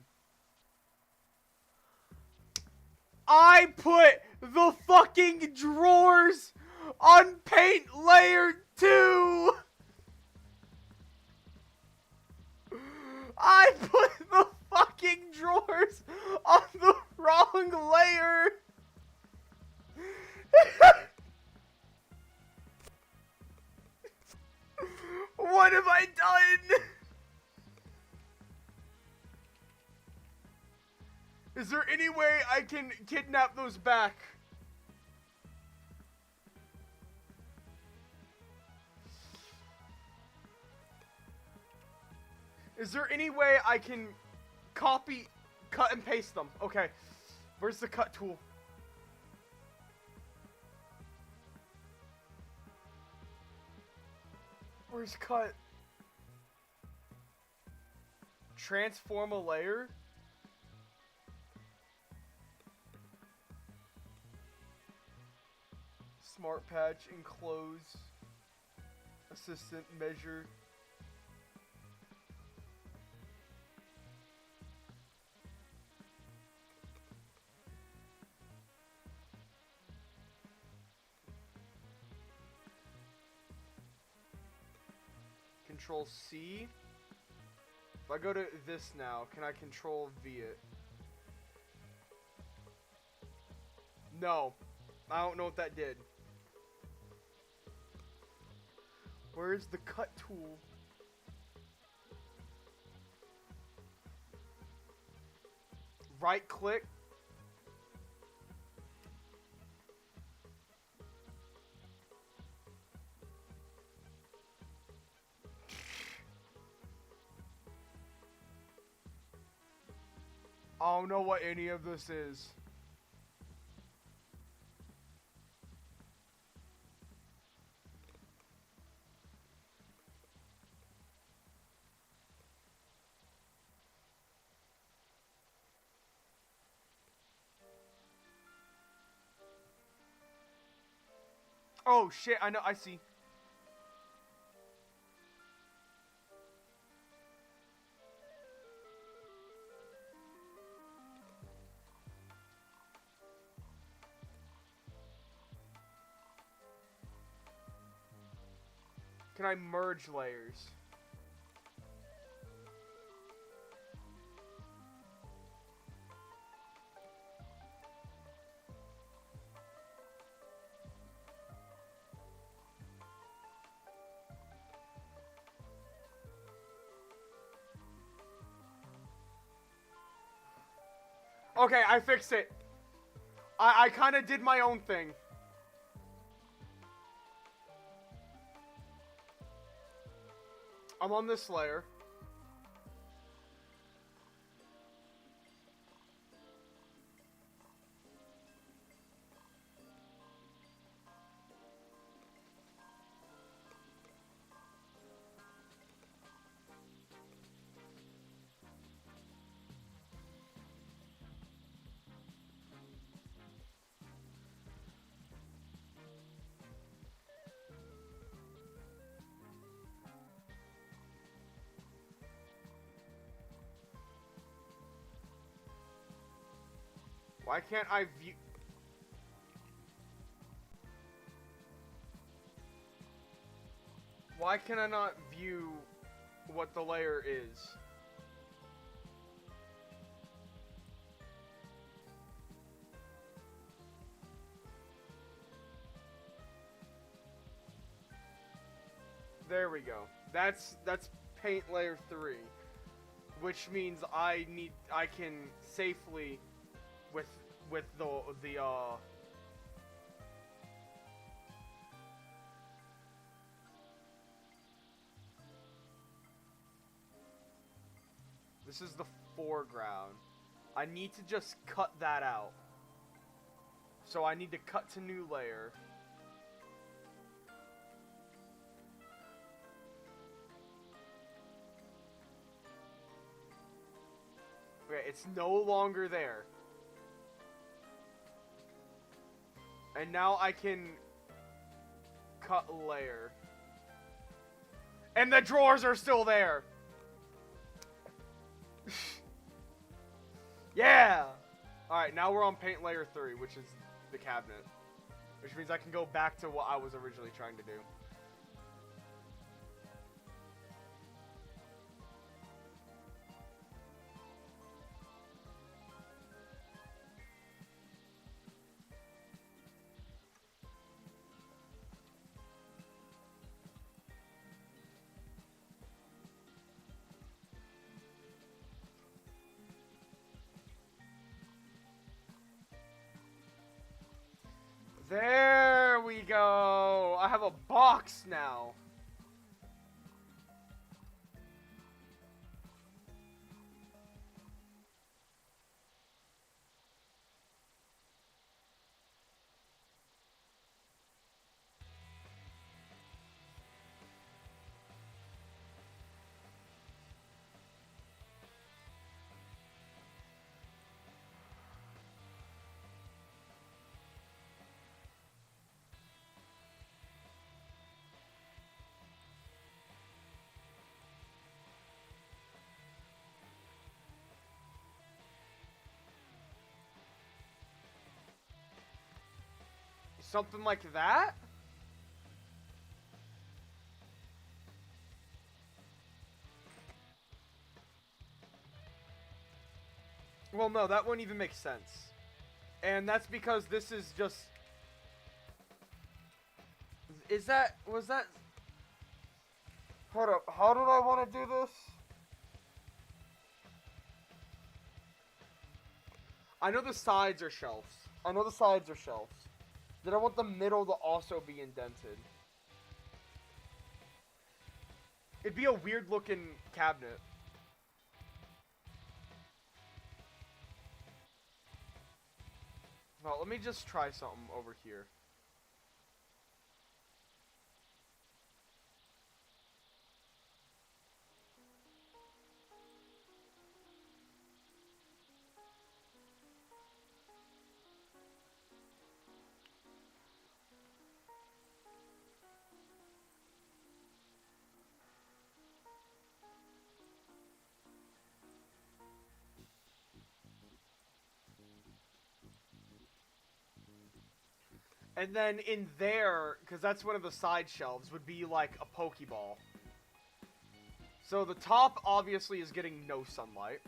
I put the fucking drawers on paint layer 2! I put the fucking drawers on the wrong layer! What have I done? Is there any way I can kidnap those back? Is there any way I can copy, cut, and paste them? Okay. Where's the cut tool? Where's cut? Transform a layer? Smart patch, enclose, assistant, measure. Control C. If I go to this now, can I control V it? No. I don't know what that did. Where's the cut tool? Right click. I don't know what any of this is. Oh shit, I know, I see. Can I merge layers? Okay, I fixed it. I kind of did my own thing. I'm on this layer. Why can't I view... Why can I not view what the layer is? There we go. That's paint layer 3, which means I can safely with the this is the foreground. I need to just cut that out. So I need to cut to new layer. Okay, it's no longer there. And now I can cut layer. And the drawers are still there. Yeah! Alright, now we're on paint layer 3, which is the cabinet. Which means I can go back to what I was originally trying to do. There we go. I have a box now. Something like that? Well, no, that wouldn't even make sense. And that's because this is just... Was that... Hold up, how did I want to do this? I know the sides are shelves. Did I want the middle to also be indented? It'd be a weird looking cabinet. Well, let me just try something over here. And then in there, because that's one of the side shelves, would be like a Pokeball. So the top obviously is getting no sunlight.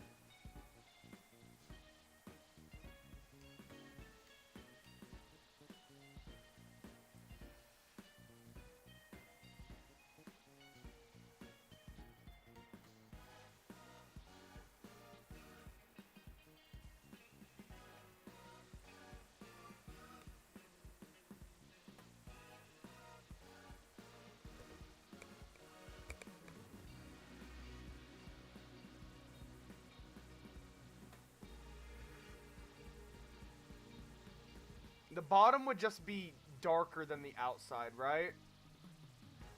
The bottom would just be darker than the outside, right?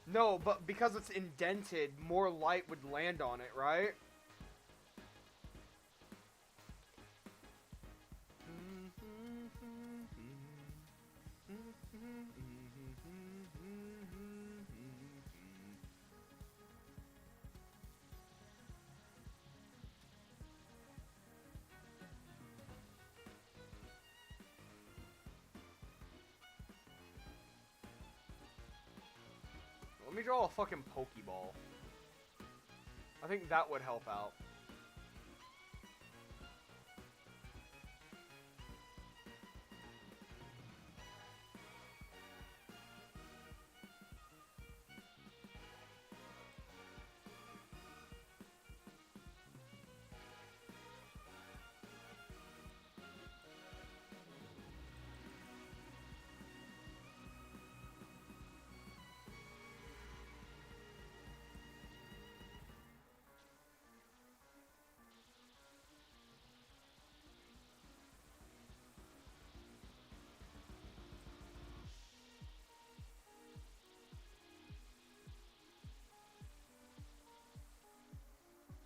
No, but because it's indented, more light would land on it, right? Let me draw a fucking Pokeball. I think that would help out.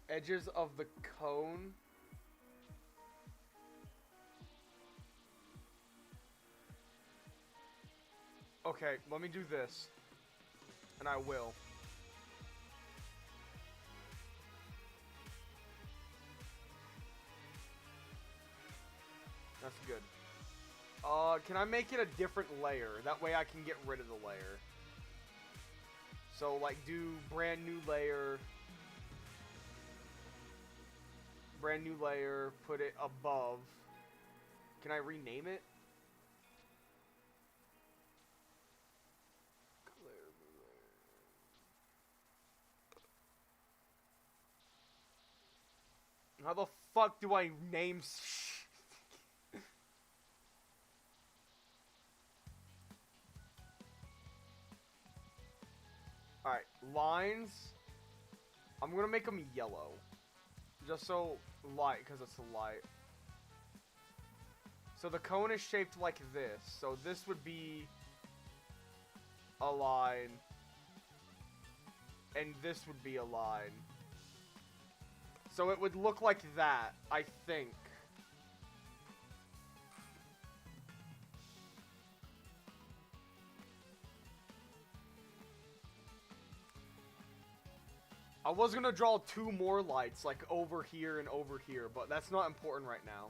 Edges of the cone. Okay, let me do this. And I will. That's good. Can I make it a different layer? That way I can get rid of the layer. So, like, do brand new layer. Brand new layer, put it above. Can I rename it? How the fuck do I name Alright, lines. I'm gonna make them yellow. Just so light, because it's light. So the cone is shaped like this. So this would be a line. And this would be a line. So it would look like that, I think. I was gonna draw two more lights, like over here and over here, but that's not important right now.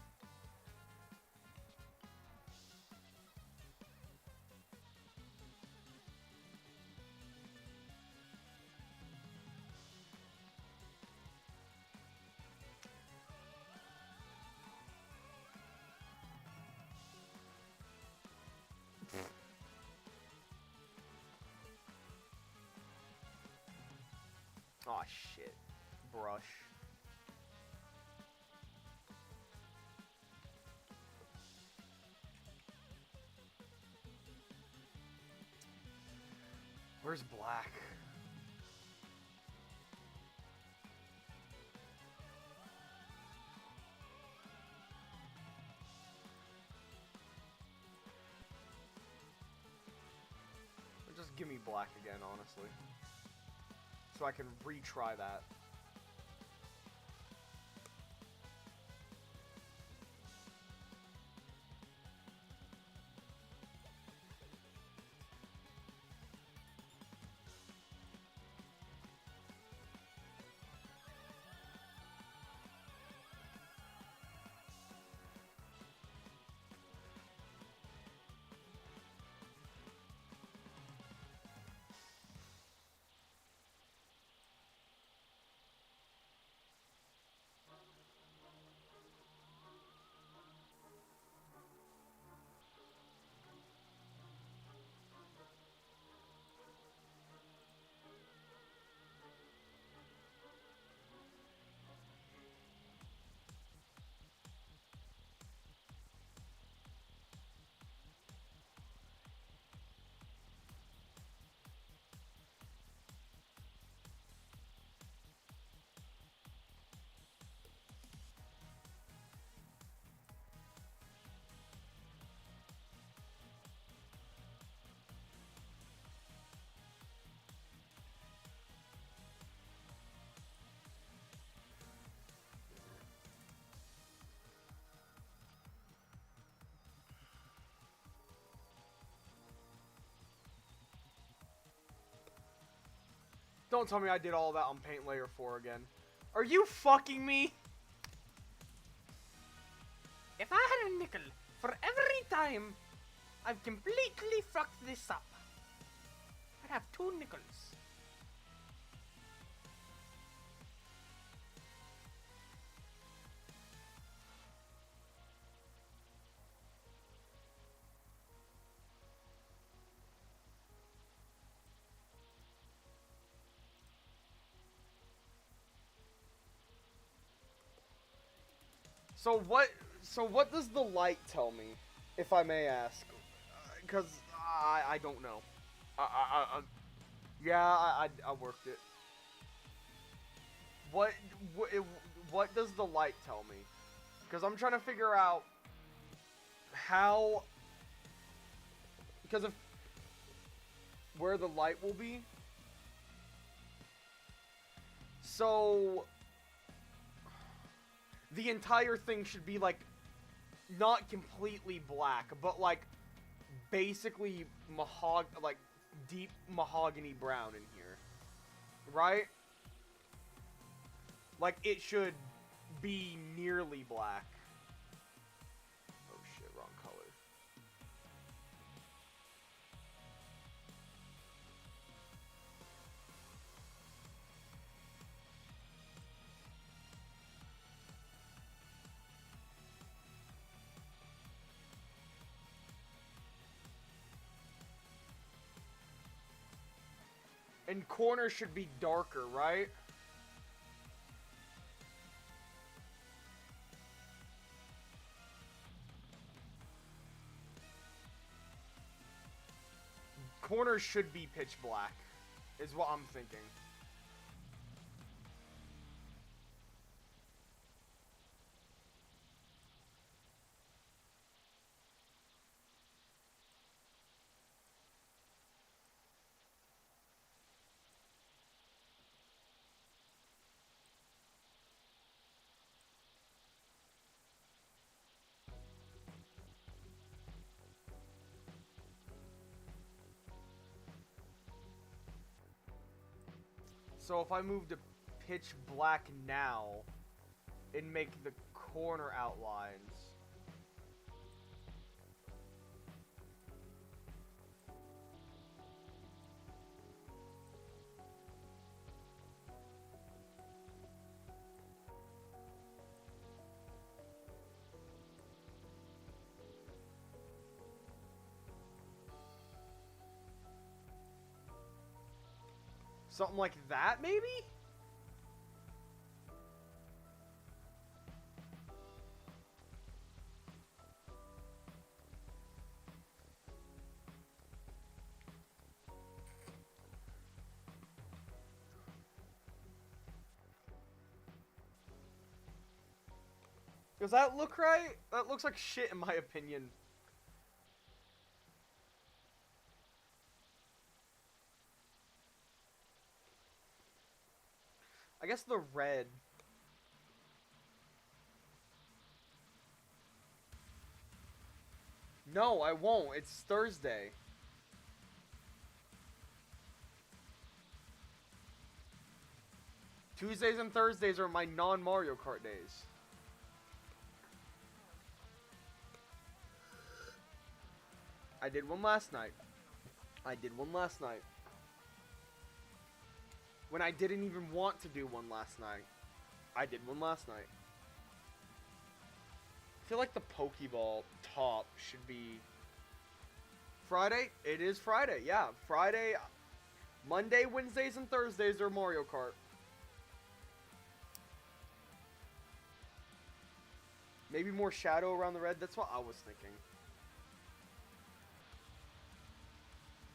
Aw, shit. Brush. Where's black? give me black again, honestly. So I can retry that. Don't tell me I did all that on paint layer 4 again. Are you fucking me? If I had a nickel for every time I've completely fucked this up, I'd have 2 nickels. So what does the light tell me, if I may ask? Because I don't know. Yeah, I worked it. What does the light tell me? Because I'm trying to figure out how, because of where the light will be. So the entire thing should be, like, not completely black, but, like, basically like, deep mahogany brown in here. Right? Like, it should be nearly black. Oh shit, wrong color. And corners should be darker, right? Corners should be pitch black, is what I'm thinking. So if I move to pitch black now and make the corner outlines. Something like that, maybe? Does that look right? That looks like shit, in my opinion. I guess the red. No, I won't. It's Thursday. Tuesdays and Thursdays are my non-Mario Kart days. I did one last night. When I didn't even want to do one last night. I did one last night. I feel like the Pokeball top should be Friday. It is Friday, yeah. Friday, Monday, Wednesdays, and Thursdays are Mario Kart. Maybe more shadow around the red. That's what I was thinking.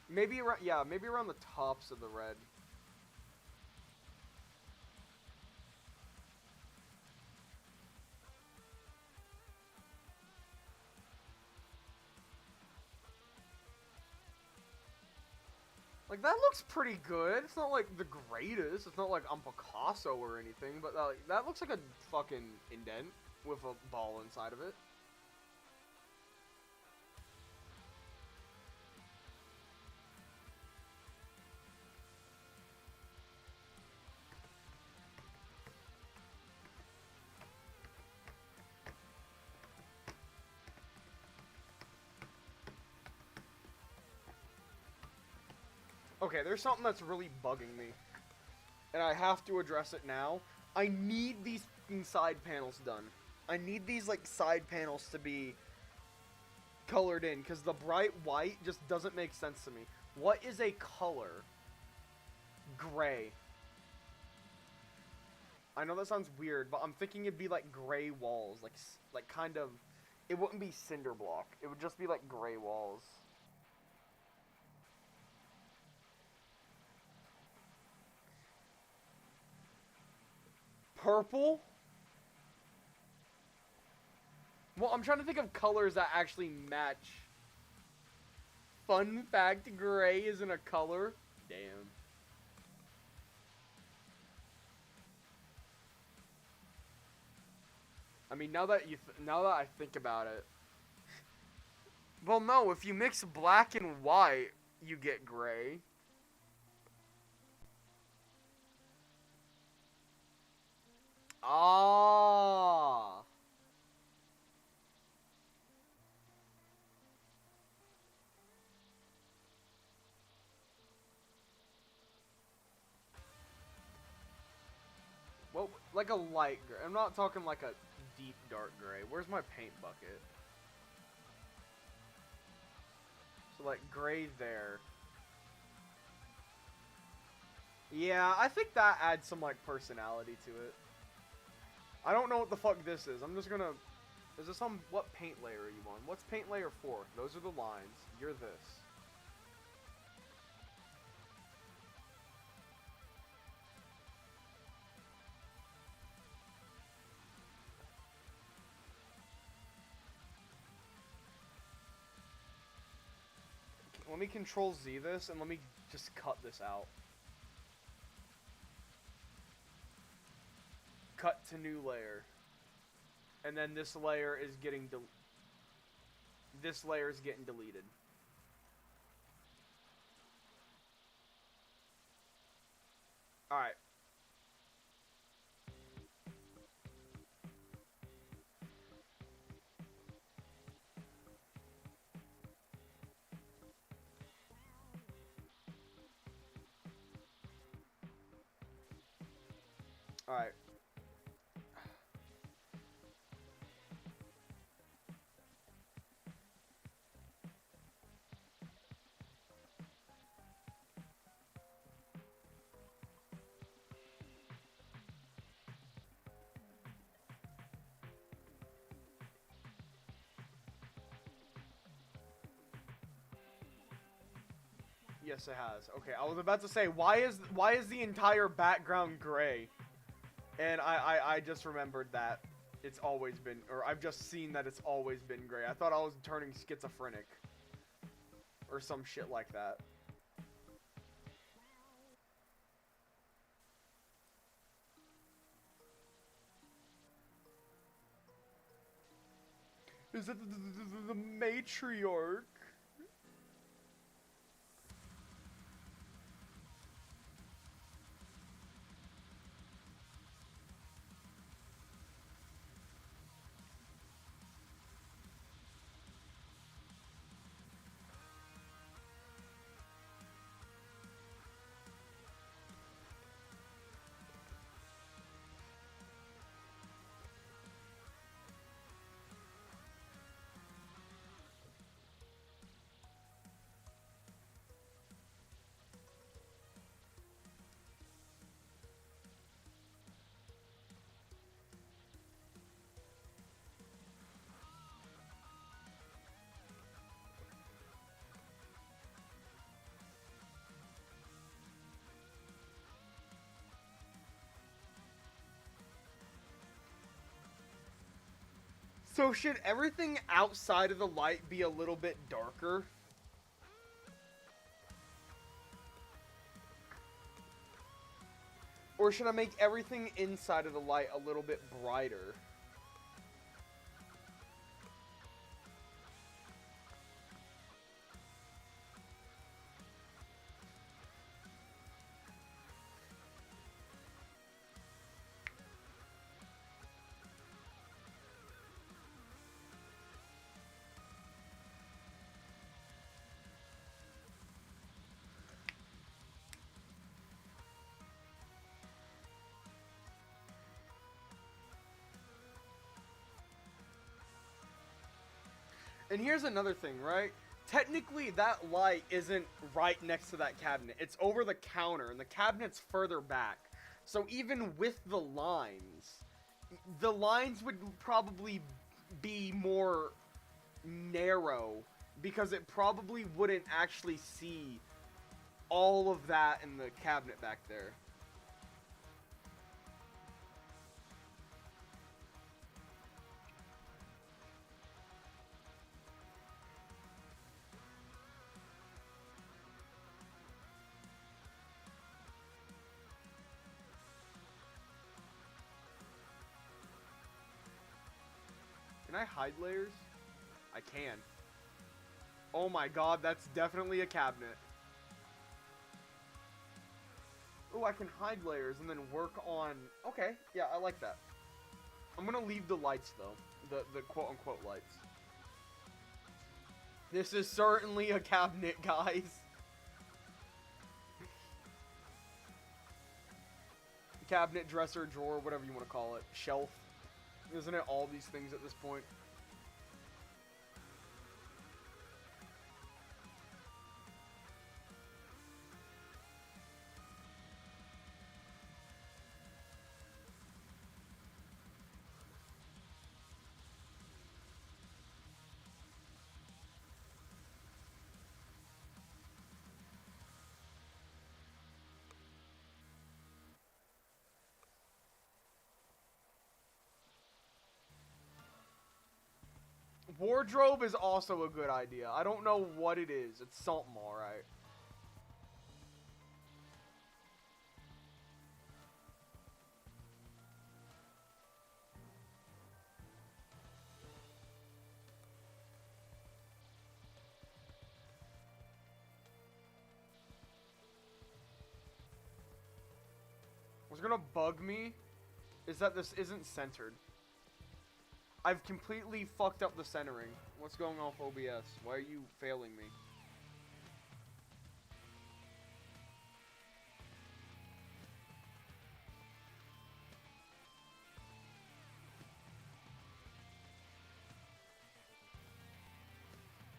Maybe around, yeah, maybe around the tops of the red. Like, that looks pretty good. It's not, like, the greatest. It's not like I'm Picasso or anything, but, that looks like a fucking indent with a ball inside of it. Okay, there's something that's really bugging me, and I have to address it now. I need these side panels done. I need these, like, side panels to be colored in, because the bright white just doesn't make sense to me. What is a color? Gray. I know that sounds weird, but I'm thinking it'd be, like, gray walls. Like kind of... It wouldn't be cinder block. It would just be, like, gray walls. Purple? Well, I'm trying to think of colors that actually match. Fun fact, gray isn't a color. Damn. I mean, now that I think about it. Well, no, if you mix black and white, you get gray. Ah. Well, like a light gray. I'm not talking like a deep dark gray. Where's my paint bucket? So like gray there. Yeah, I think that adds some like personality to it. I don't know what the fuck this is. I'm just gonna... Is this some... What paint layer are you on? What's paint layer 4? Those are the lines. You're this. Let me Control Z this, and let me just cut this out. Cut to new layer. And then this layer is getting this layer is getting deleted. Alright. Alright. Yes, it has. Okay, I was about to say, why is the entire background gray? And I just remembered that it's always been, or I've just seen that it's always been gray. I thought I was turning schizophrenic. Or some shit like that. Is that the matriarch? So should everything outside of the light be a little bit darker? Or should I make everything inside of the light a little bit brighter? And here's another thing, right? Technically, that light isn't right next to that cabinet. It's over the counter, and the cabinet's further back. So even with the lines would probably be more narrow, because it probably wouldn't actually see all of that in the cabinet back there. Can I hide layers? I can. Oh my god, that's definitely a cabinet. Oh, I can hide layers and then work on... Okay, yeah, I like that. I'm gonna leave the lights, though. The quote-unquote lights. This is certainly a cabinet, guys. Cabinet, dresser, drawer, whatever you want to call it. Shelf. Isn't it all these things at this point? Wardrobe is also a good idea. I don't know what it is. It's something, alright. What's gonna bug me is that this isn't centered. I've completely fucked up the centering. What's going on with OBS? Why are you failing me?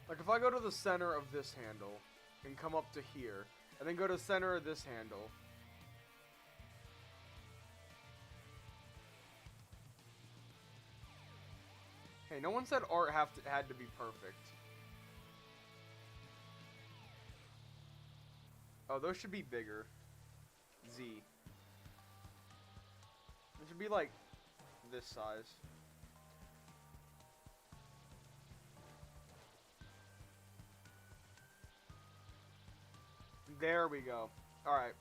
Like, if I go to the center of this handle and come up to here, and then go to the center of this handle... Hey, no one said art had to be perfect. Oh, those should be bigger. Z. It should be like this size. There we go. Alright.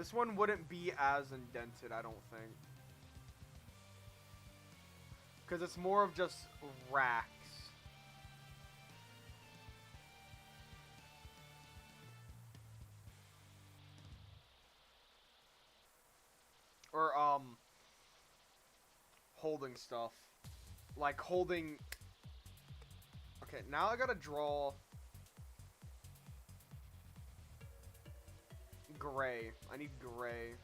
This one wouldn't be as indented, I don't think. Because it's more of just racks. Or, holding stuff. Like, holding... Okay, now I gotta draw... Gray. I need gray.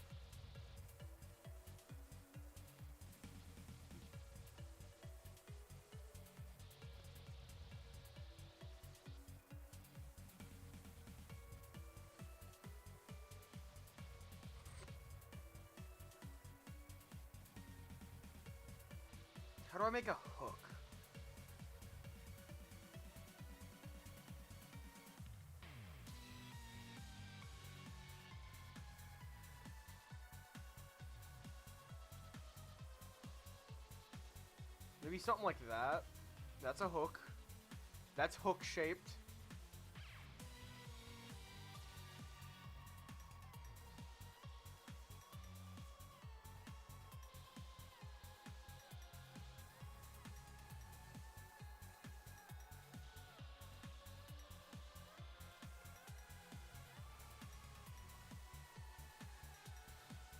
How do I make a hook? Maybe something like that. That's a hook. That's hook shaped.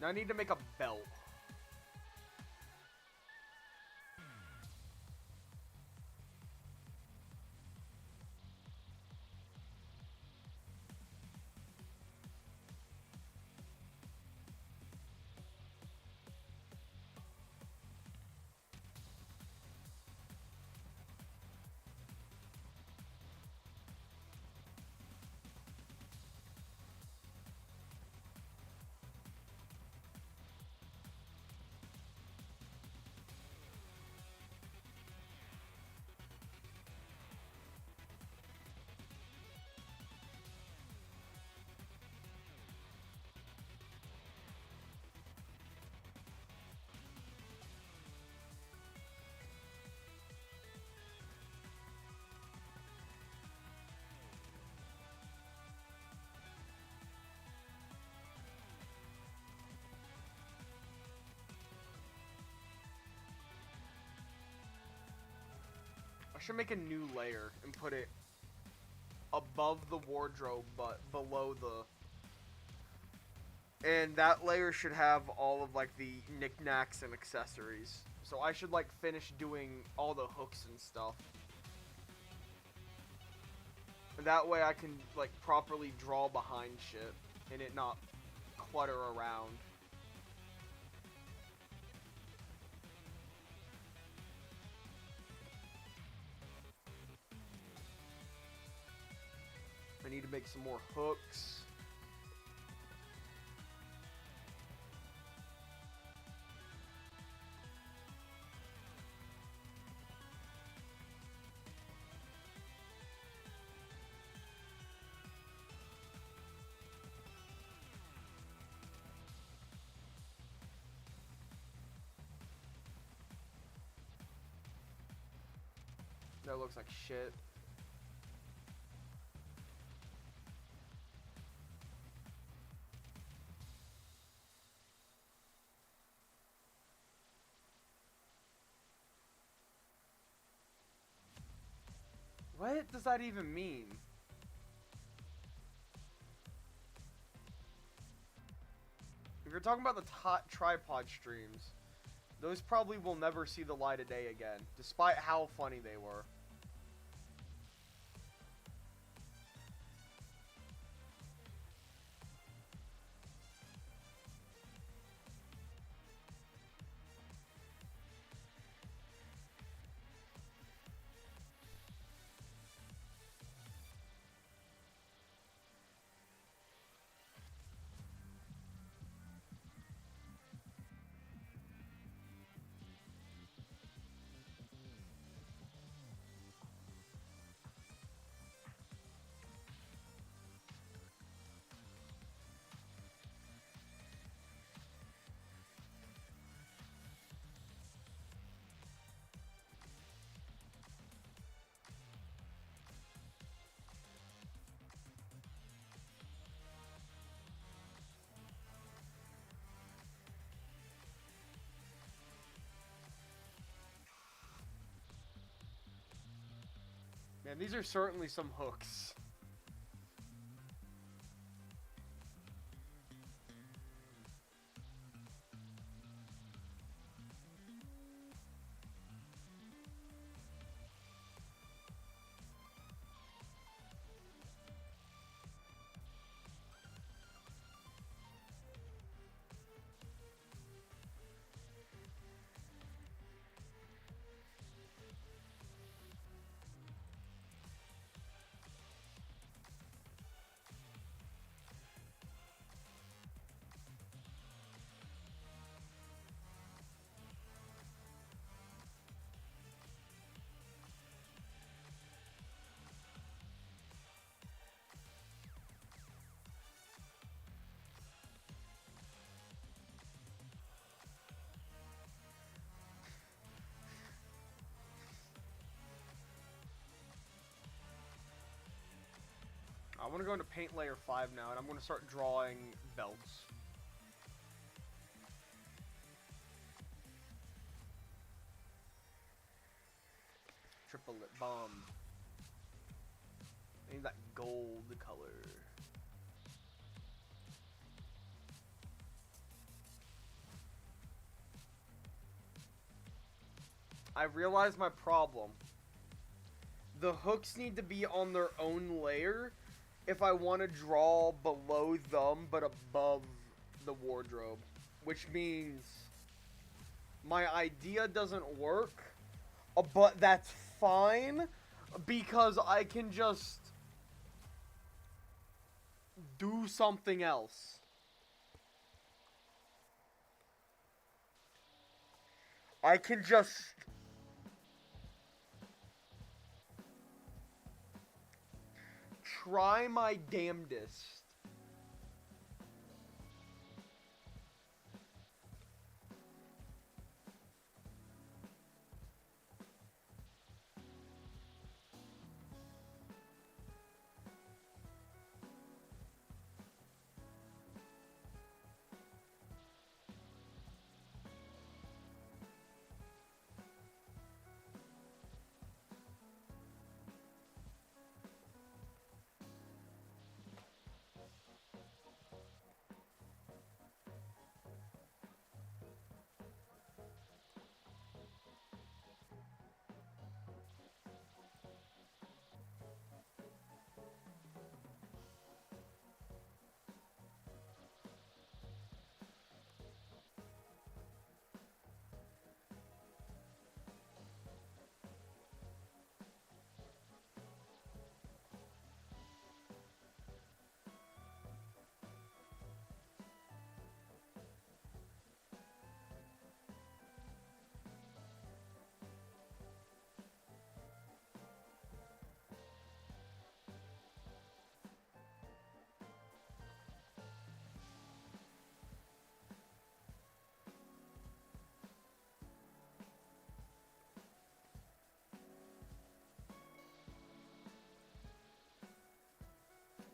Now I need to make a belt. I should make a new layer and put it above the wardrobe but below the... And that layer should have all of like the knickknacks and accessories. So I should like finish doing all the hooks and stuff. And that way I can like properly draw behind shit and it not clutter around. I need to make some more hooks. That looks like shit. What does that even mean? If you're talking about the tripod streams, those probably will never see the light of day again, despite how funny they were. And these are certainly some hooks. I want to go into paint layer 5 now, and I'm going to start drawing belts. Triple lip balm. I need that gold color. I realized my problem. The hooks need to be on their own layer if I want to draw below them but above the wardrobe. Which means my idea doesn't work, but that's fine because I can just do something else. I can just try my damnedest.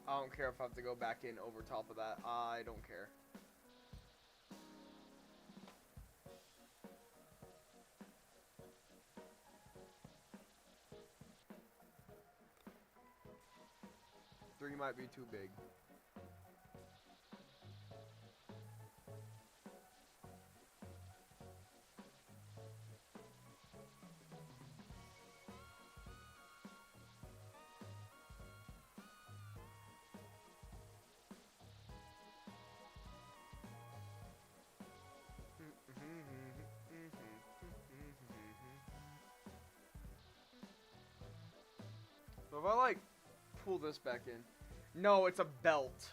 I don't care if I have to go back in over top of that. I don't care. Three might be too big. So if I like pull this back in. No, it's a belt.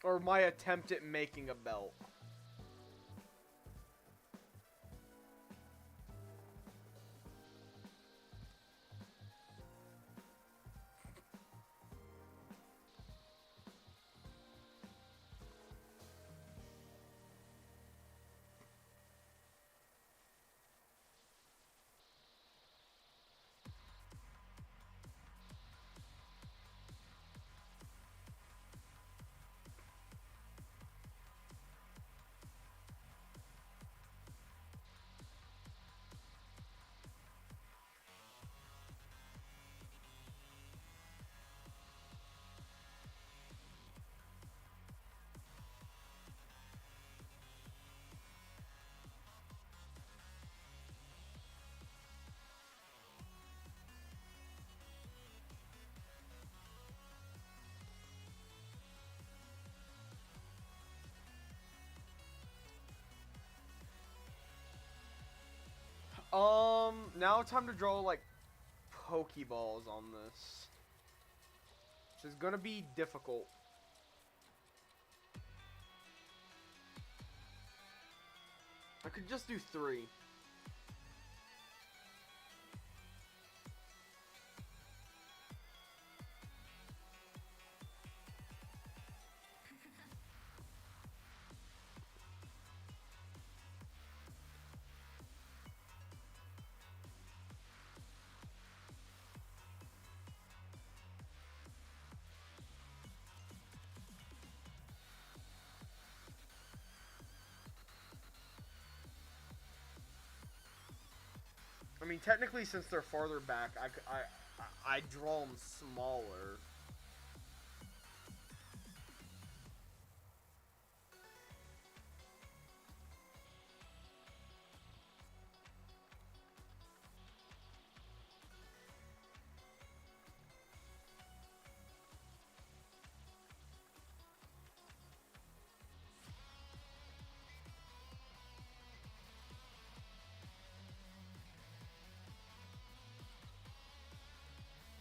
Or my attempt at making a belt. now time to draw, like, Pokeballs on this. Which is gonna be difficult. I could just do 3. I mean, technically, since they're farther back, I draw them smaller.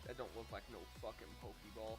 That don't look like no fucking Pokeball.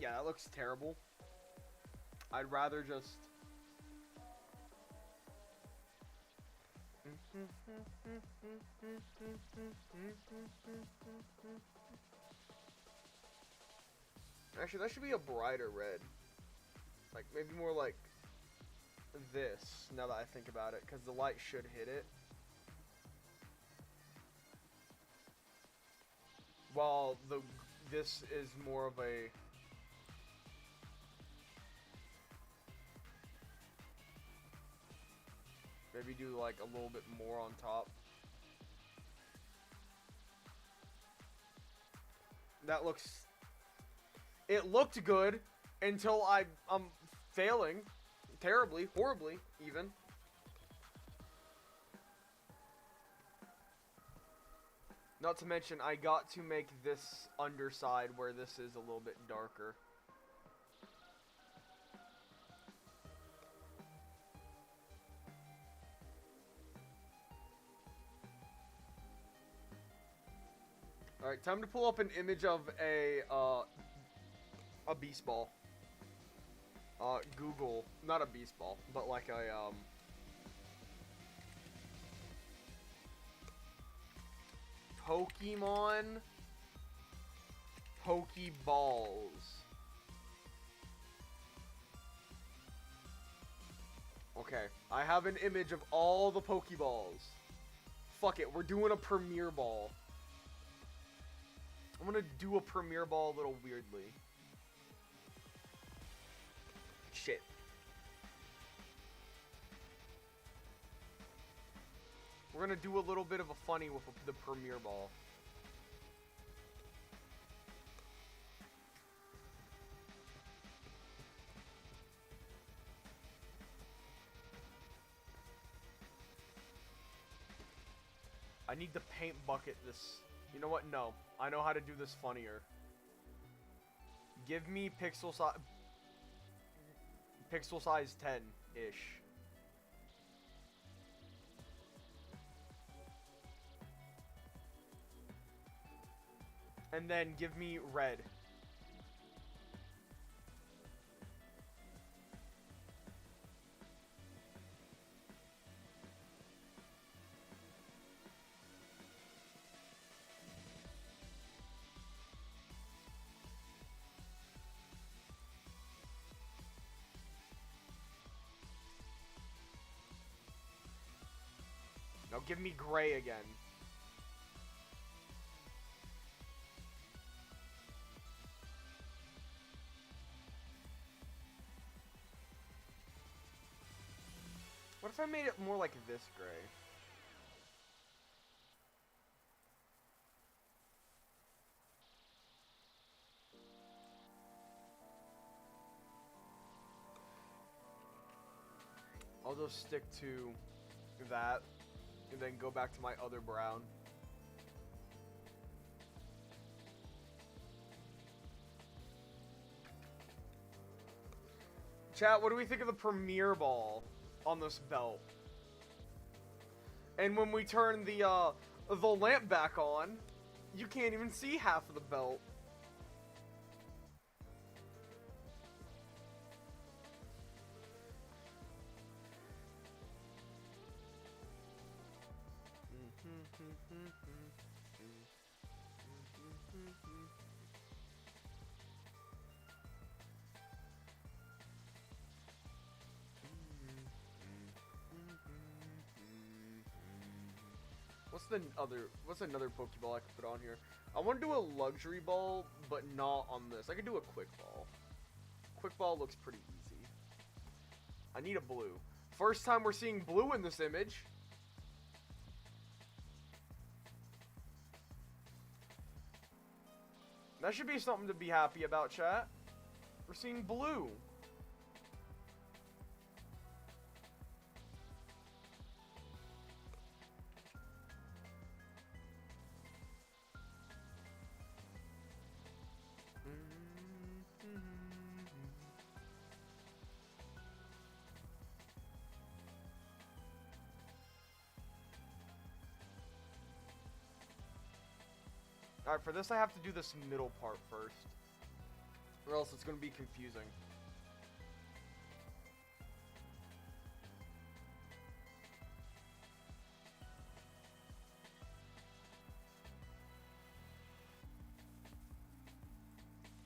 Yeah, that looks terrible. I'd rather just... Actually, that should be a brighter red. Like, maybe more like this, now that I think about it, because the light should hit it. While this is more of a... Maybe do like a little bit more on top. That looks... It looked good until I'm failing. Terribly, horribly, even. Not to mention, I got to make this underside where this is a little bit darker. Alright, time to pull up an image of a beast ball. Google, not a beast ball, but like a, Pokemon Pokeballs. Okay, I have an image of all the Pokeballs. Fuck it, we're doing a Premier Ball. I'm gonna do a Premier Ball a little weirdly. Shit. We're gonna do a little bit of a funny with the Premier Ball. I need the paint bucket this... You know what? No. I know how to do this funnier. Give me pixel size... Pixel size 10-ish. And then give me red. Now give me gray again. What if I made it more like this gray? I'll just stick to that and then go back to my other brown. Chat, what do we think of the premiere ball on this belt? And when we turn the lamp back on, you can't even see half of the belt. What's another Pokeball I could put on here? I want to do a luxury ball, but not on this. I could do a quick ball. Quick ball looks pretty easy. I need a blue. First time we're seeing blue in this image. That should be something to be happy about, chat. We're seeing blue. Alright, for this I have to do this middle part first. Or else it's going to be confusing.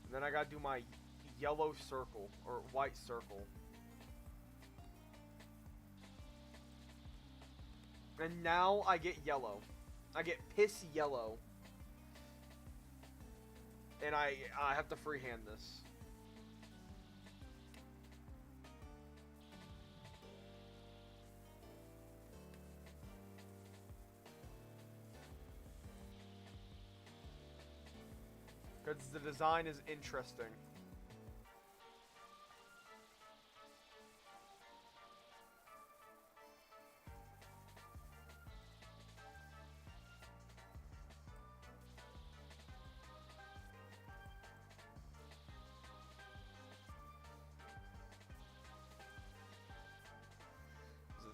And then I gotta do my yellow circle, or white circle. And now I get yellow. I get piss yellow. And I have to freehand this. Because the design is interesting.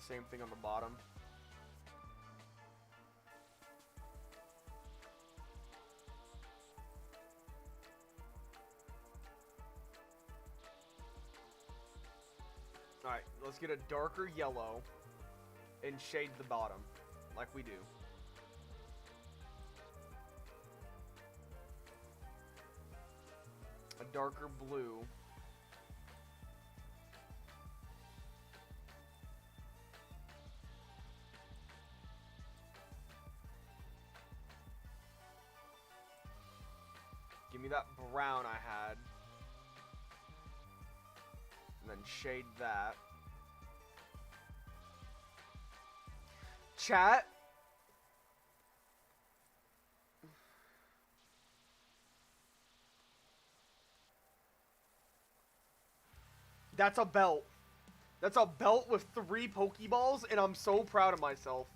Same thing on the bottom. Alright, let's get a darker yellow and shade the bottom, like we do. A darker blue. Give me that brown I had. And then shade that. Chat. That's a belt. That's a belt with 3 Pokeballs, and I'm so proud of myself.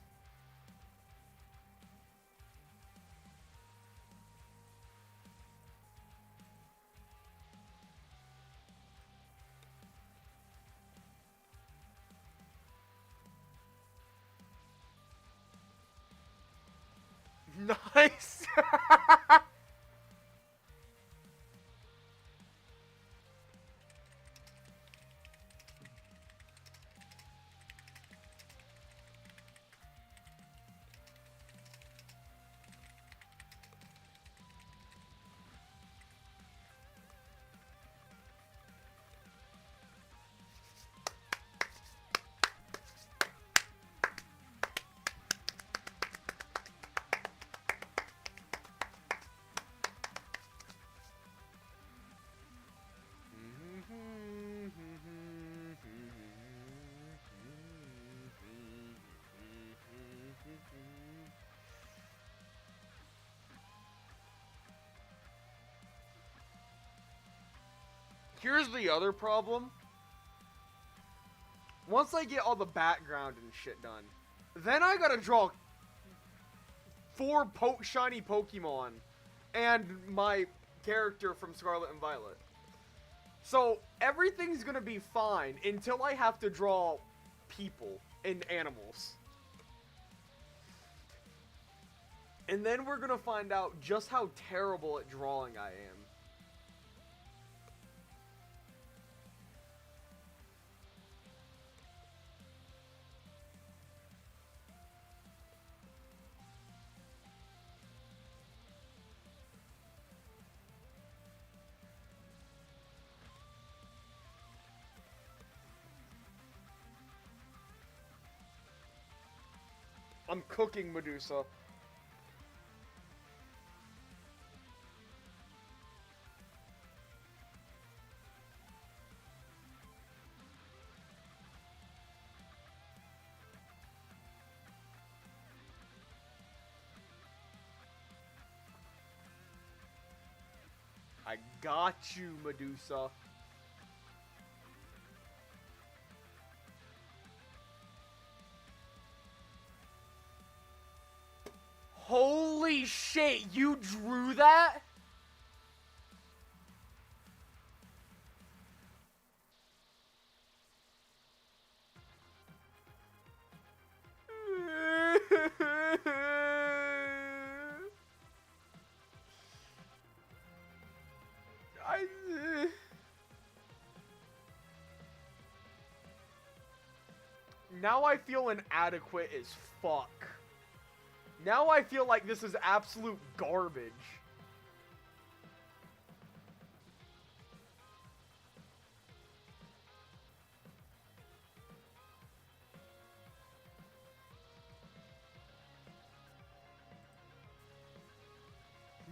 Nice. Here's the other problem. Once I get all the background and shit done, then I gotta draw 4 shiny Pokemon and my character from Scarlet and Violet. So everything's gonna be fine until I have to draw people and animals. And then we're gonna find out just how terrible at drawing I am. I'm cooking Medusa. I got you, Medusa. Holy shit, you drew that? Now I feel inadequate as fuck. Now I feel like this is absolute garbage.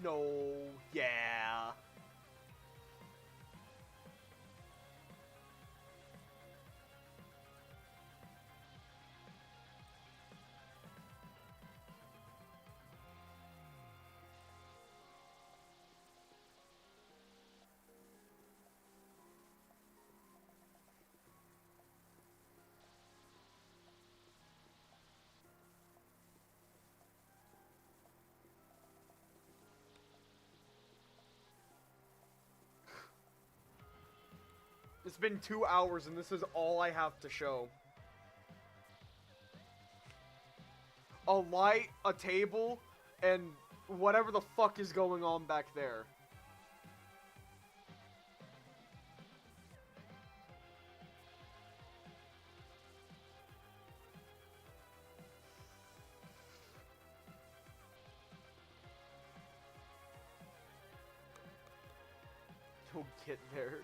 No, yeah. It's been 2 hours and this is all I have to show. A light, a table, and whatever the fuck is going on back there. You'll get there.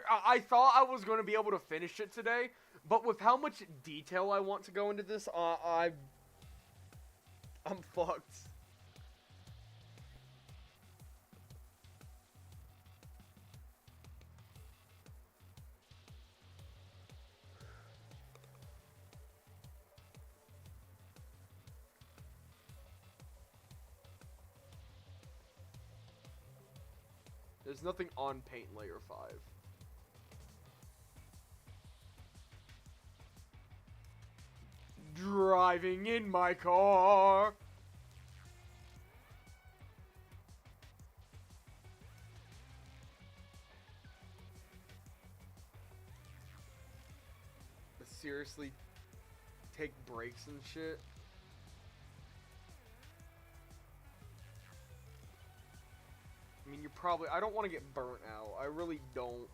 I thought I was going to be able to finish it today, but with how much detail I want to go into this, I'm fucked. There's nothing on paint layer 5. Driving in my car. But seriously, take breaks and shit. I mean, I don't want to get burnt out. I really don't.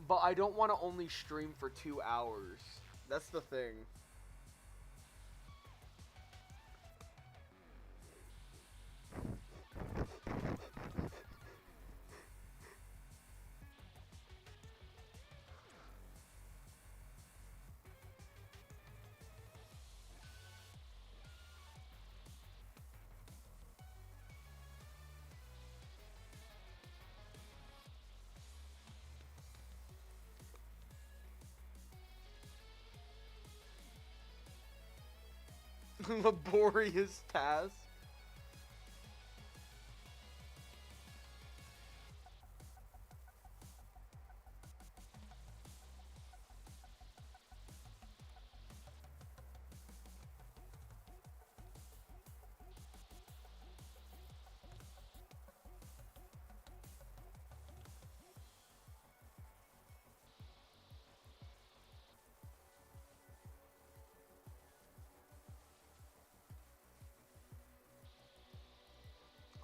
But I don't want to only stream for 2 hours. That's the thing. Laborious task.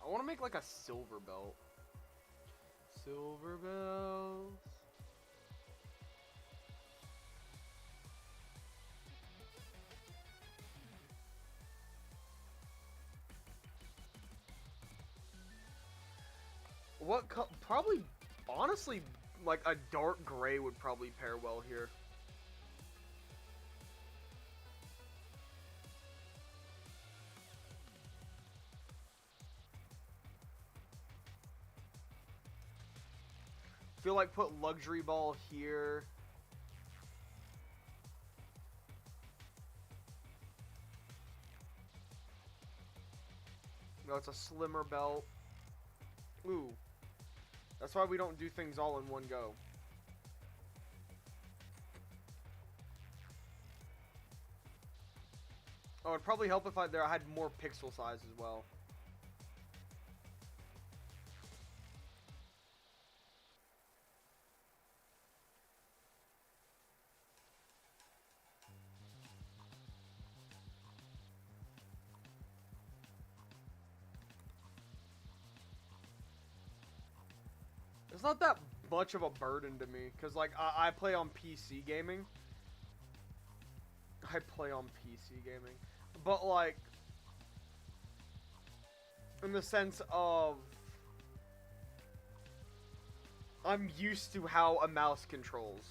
I want to make like a silver belt. Silver bells. Probably, honestly, like a dark gray would probably pair well here. Feel like put luxury ball here. No, it's a slimmer belt. Ooh. That's why we don't do things all in one go. Oh, it'd probably help if I had more pixel size as well. It's not that much of a burden to me, because, like, I play on PC gaming. I play on PC gaming. But, like, in the sense of, I'm used to how a mouse controls.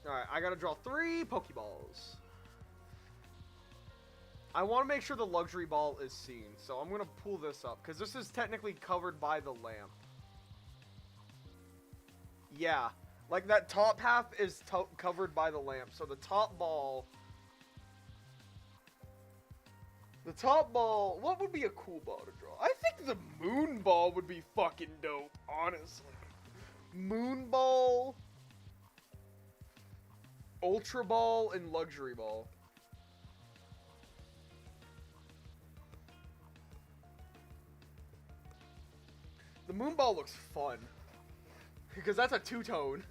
Alright, I gotta draw 3 Pokeballs. I want to make sure the luxury ball is seen, so I'm gonna pull this up, because this is technically covered by the lamp. Yeah, like that top half is covered by the lamp, so the top ball... The top ball, what would be a cool ball to draw? I think the moon ball would be fucking dope, honestly. Moon ball... Ultra Ball and Luxury Ball. The Moon Ball looks fun. Because that's a two-tone.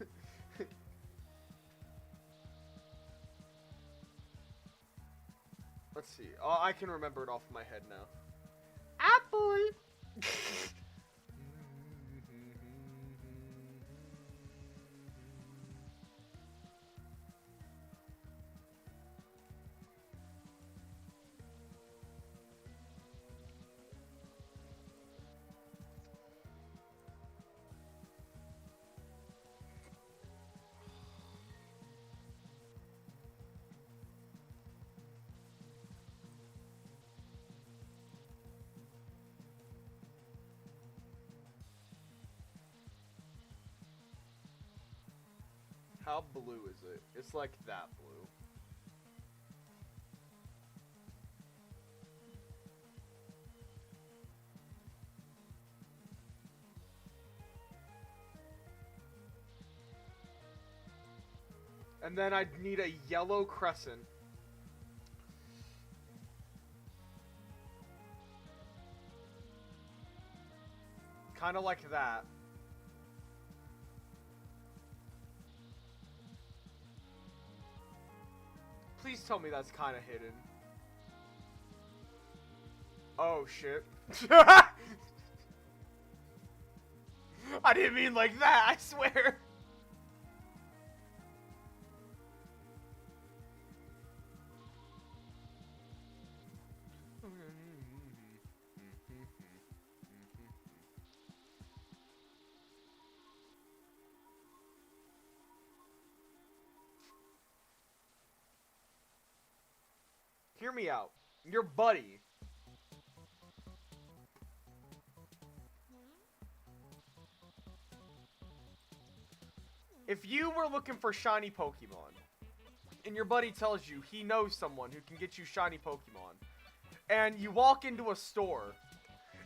Let's see. Oh, I can remember it off my head now. Apple! How blue is it? It's like that blue. And then I'd need a yellow crescent. Kind of like that. Please tell me that's kind of hidden. Oh, shit. I didn't mean like that, I swear. Hear me out. Your buddy. If you were looking for shiny Pokemon, and your buddy tells you he knows someone who can get you shiny Pokemon, and you walk into a store,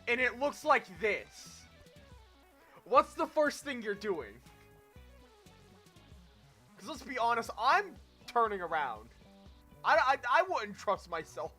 and it looks like this, what's the first thing you're doing? Because let's be honest, I'm turning around. I wouldn't trust myself.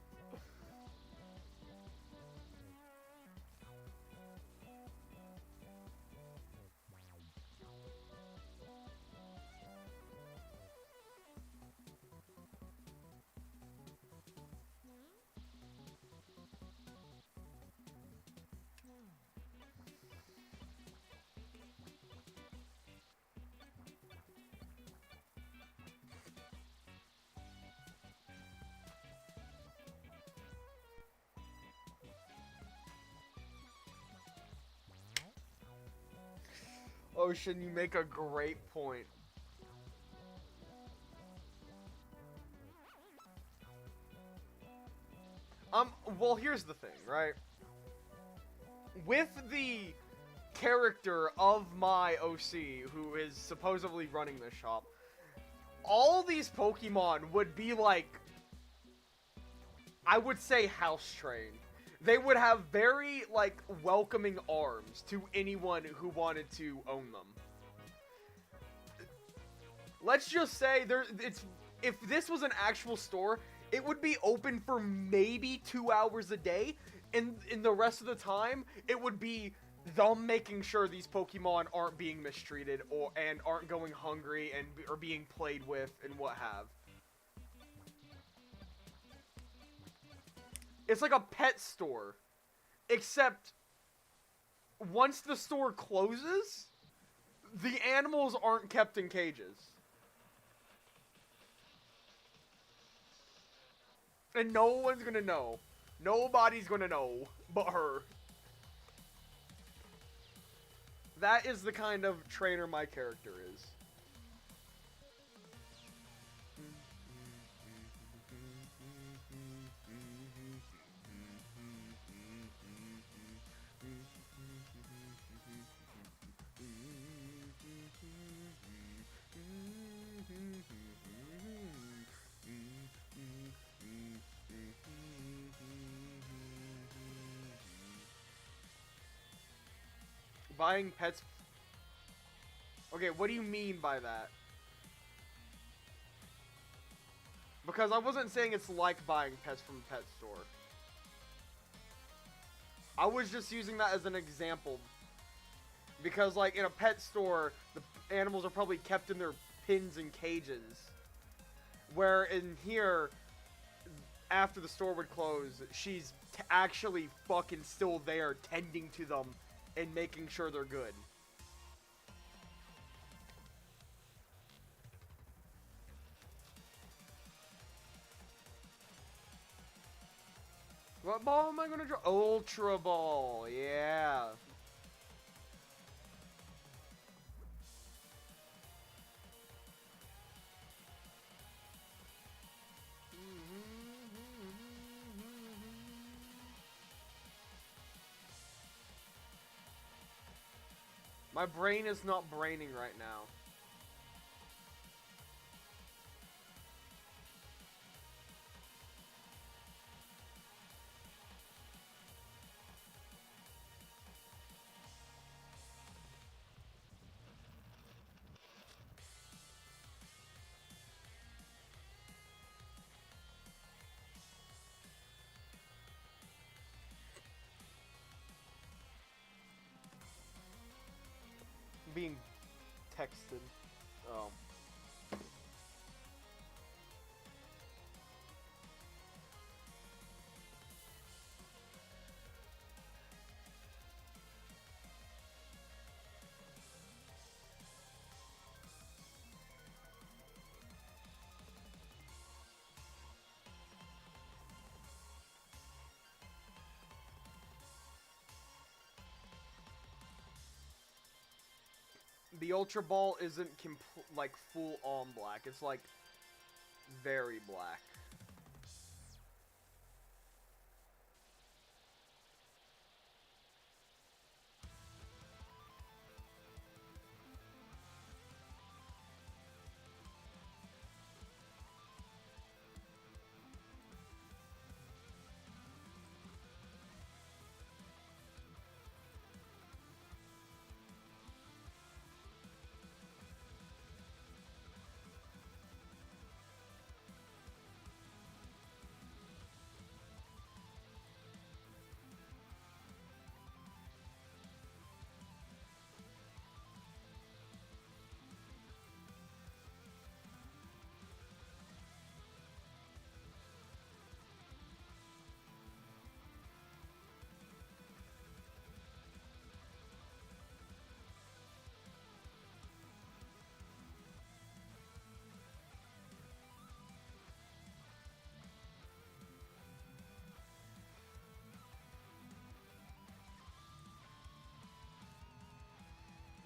Ocean, you make a great point. Well, here's the thing, right? With the character of my OC, who is supposedly running this shop, all these Pokemon would be like, I would say house trained. They would have very, like, welcoming arms to anyone who wanted to own them. Let's just say if this was an actual store, it would be open for maybe 2 hours a day, and in the rest of the time, it would be them making sure these Pokemon aren't being mistreated and aren't going hungry and are being played with and what have. It's like a pet store, except once the store closes, the animals aren't kept in cages. And no one's gonna know. Nobody's gonna know but her. That is the kind of trainer my character is. Buying pets... Okay, what do you mean by that? Because I wasn't saying it's like buying pets from a pet store. I was just using that as an example. Because, like, in a pet store, the animals are probably kept in their pens and cages. Where in here, after the store would close, she's actually fucking still there tending to them and making sure they're good. What ball am I gonna draw? Ultra Ball, yeah. My brain is not braining right now. texted. Oh. The Ultra Ball isn't like full on black. It's like very black.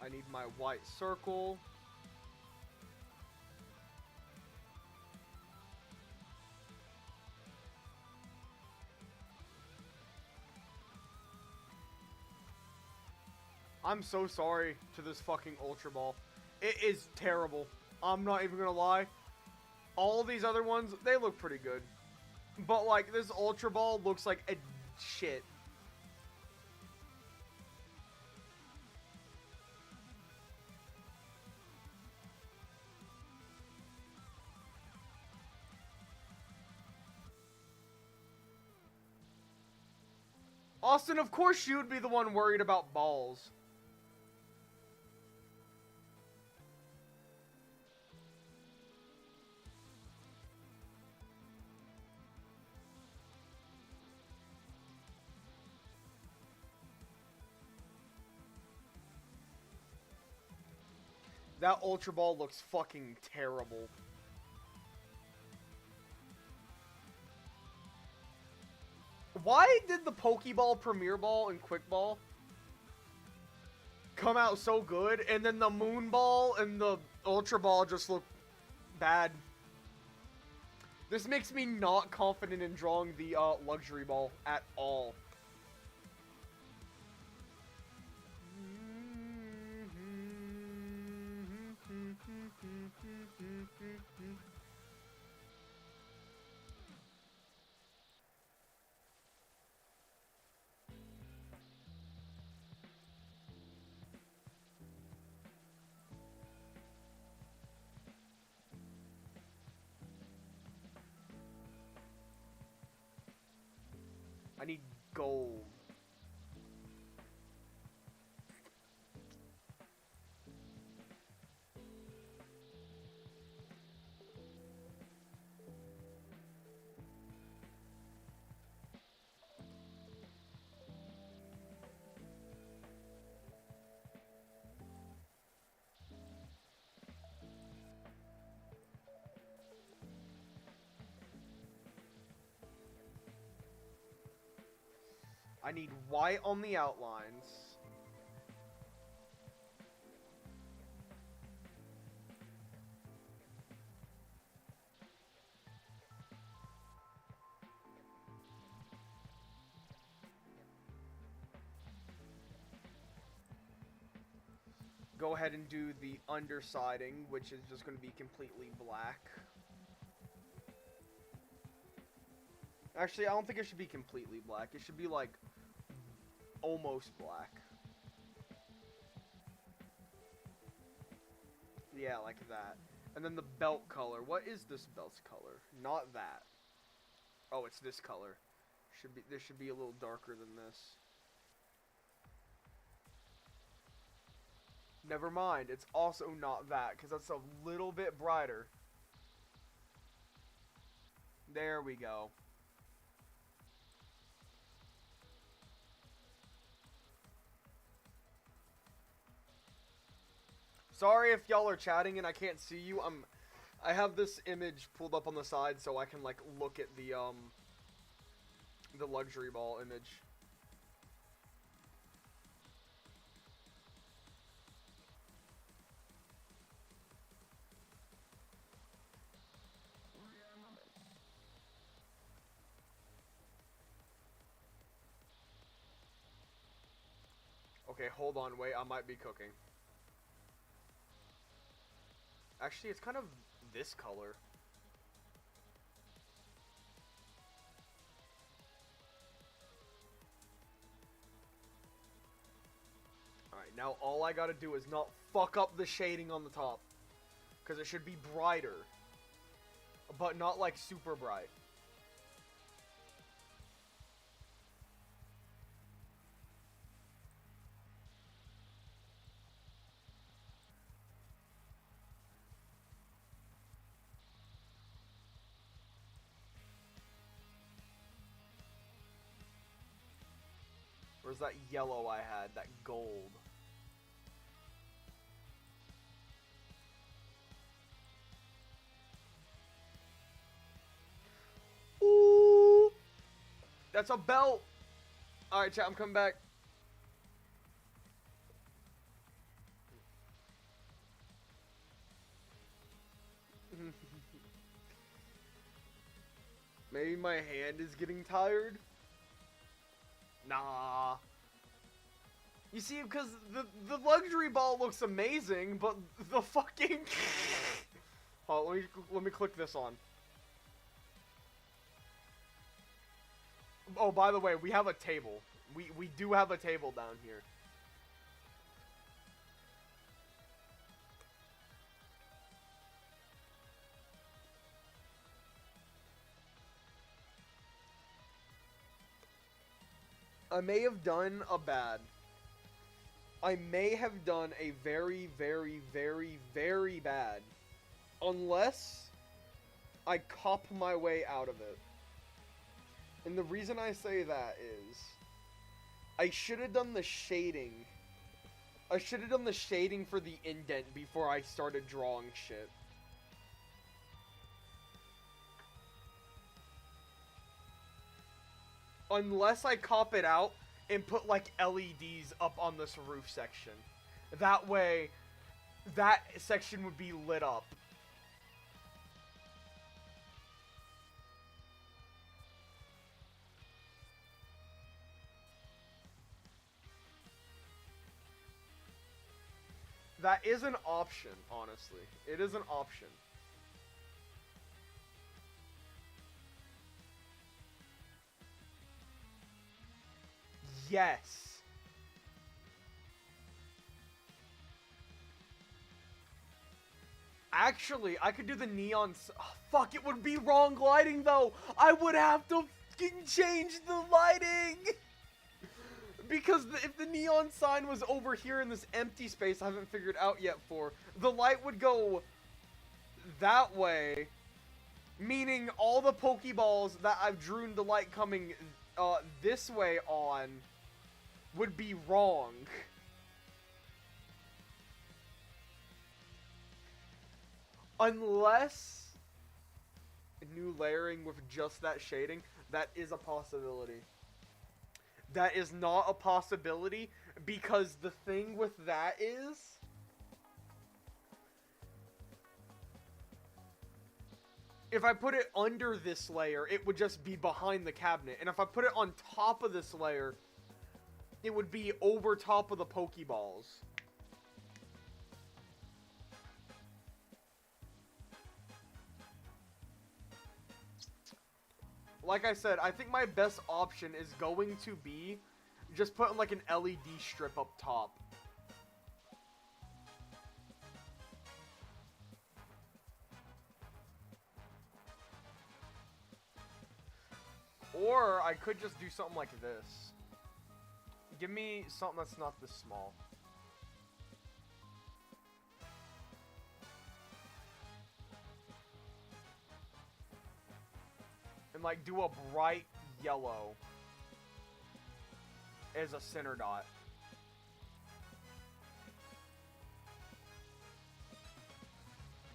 I need my white circle. I'm so sorry to this fucking Ultra Ball. It is terrible. I'm not even gonna lie. All these other ones, they look pretty good. But, like, this Ultra Ball looks like a shit. Austin, of course you would be the one worried about balls. That Ultra Ball looks fucking terrible. Why did the Pokeball, Premier Ball, and Quick Ball come out so good, and then the Moon Ball and the Ultra Ball just look bad? This makes me not confident in drawing the Luxury Ball at all. I need gold. I need white on the outlines. Go ahead and do the undersiding, which is just going to be completely black. Actually, I don't think it should be completely black. It should be, like, almost black. Yeah, like that. And then the belt color. What is this belt's color? Not that. Oh, it's this color. This should be a little darker than this. Never mind, it's also not that, because that's a little bit brighter. There we go. Sorry if y'all are chatting and I can't see you. I have this image pulled up on the side so I can like look at the luxury ball image. Okay, hold on, wait, I might be cooking. Actually, it's kind of this color. Alright, now all I gotta do is not fuck up the shading on the top. Because it should be brighter. But not like super bright. Where's that yellow I had? That gold. Ooh! That's a belt! Alright, chat, I'm coming back. Maybe my hand is getting tired? Nah. You see, because the luxury ball looks amazing, but the fucking... Oh, let me click this on. Oh, by the way, we have a table. We do have a table down here. I may have done a bad. I may have done a very, very, very, very bad. Unless I cop my way out of it. And the reason I say that is, I should have done the shading. I should have done the shading for the indent before I started drawing shit. Unless I cop it out and put like LEDs up on this roof section. That way, that section would be lit up. That is an option, honestly. It is an option. Yes. Actually, I could do the neon... Oh, fuck, it would be wrong lighting, though. I would have to fucking change the lighting. Because if the neon sign was over here in this empty space I haven't figured out yet for, the light would go that way. Meaning all the Pokeballs that I've drewn the light coming this way on would be wrong. Unless new layering with just that shading, that is a possibility. That is not a possibility because the thing with that is if I put it under this layer, it would just be behind the cabinet. And if I put it on top of this layer, it would be over top of the Pokeballs. Like I said, I think my best option is going to be just putting like an LED strip up top. Or I could just do something like this. Give me something that's not this small. and like do a bright yellow as a center dot.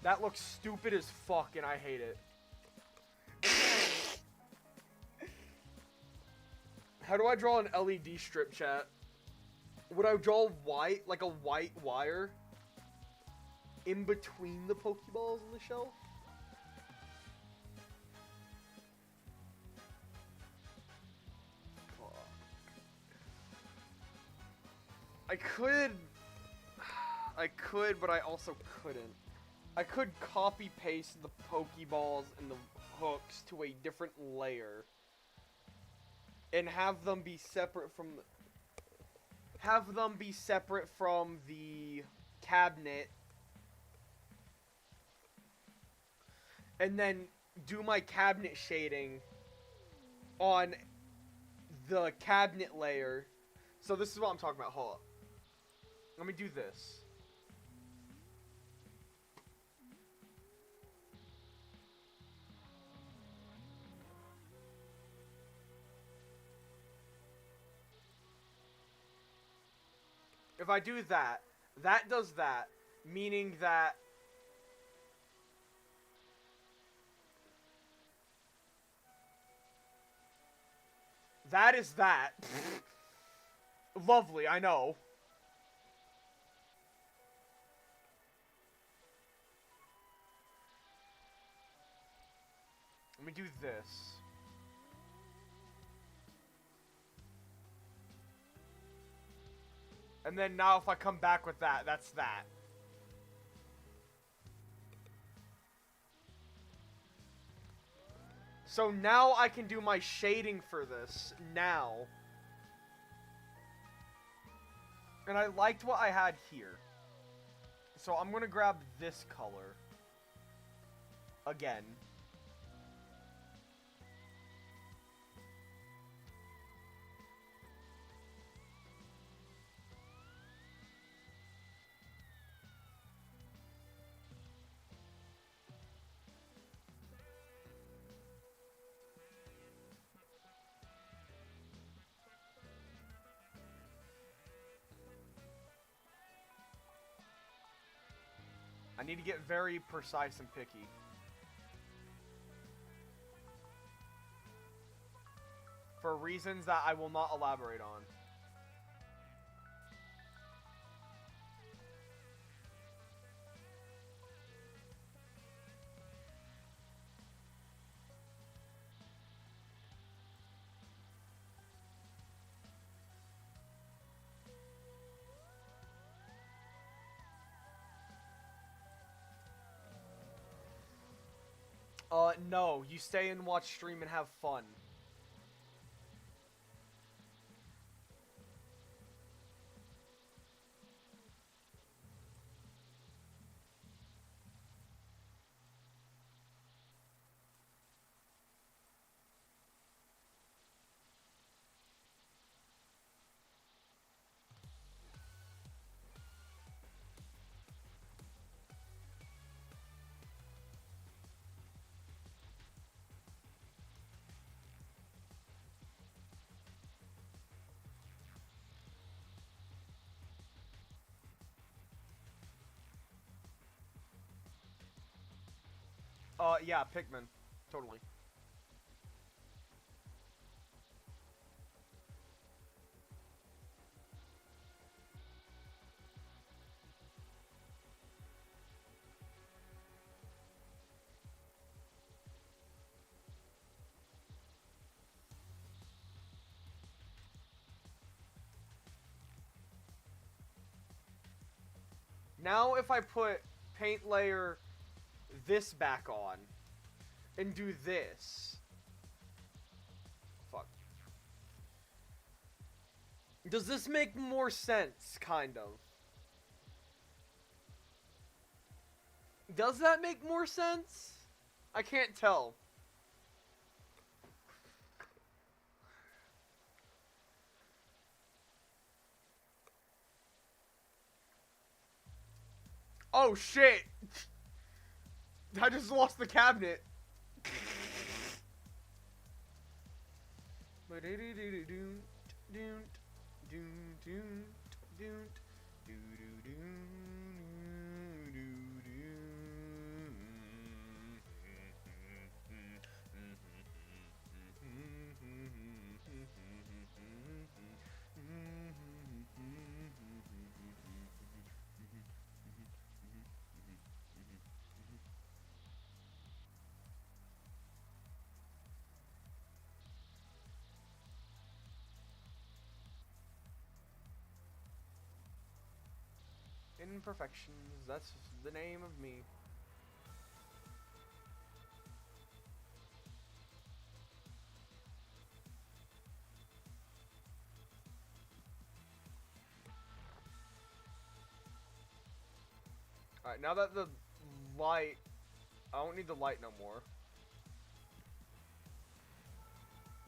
That looks stupid as fuck, and I hate it. How do I draw an LED strip, chat? Would I draw white, like a white wire, in between the Pokeballs on the shelf? Fuck. I could, but I also couldn't. I could copy-paste the Pokeballs and the hooks to a different layer and have them be separate from the cabinet, and then do my cabinet shading on the cabinet layer. So this is what I'm talking about. Hold up. Let me do this. If I do that, that does that, meaning that that is that. Lovely, I know. Let me do this. And then now if I come back with that, that's that. So now I can do my shading for this now. And I liked what I had here. So I'm going to grab this color. Again. I need to get very precise and picky. For reasons that I will not elaborate on. No. You stay and watch stream and have fun. Yeah, Pikmin. Totally. Now if I put paint layer this back on and do this. Fuck. Does this make more sense, kind of? Does that make more sense? I can't tell. Oh shit! I just lost the cabinet. Imperfections, that's the name of me. Alright, now that the light... I don't need the light no more.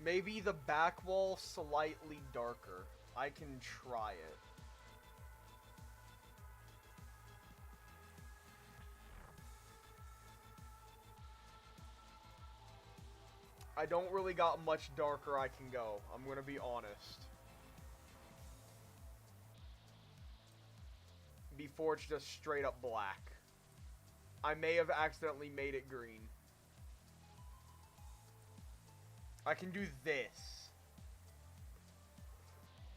Maybe the back wall slightly darker. I can try it. I don't really got much darker I can go. I'm gonna be honest. Before it's just straight up black. I may have accidentally made it green. I can do this.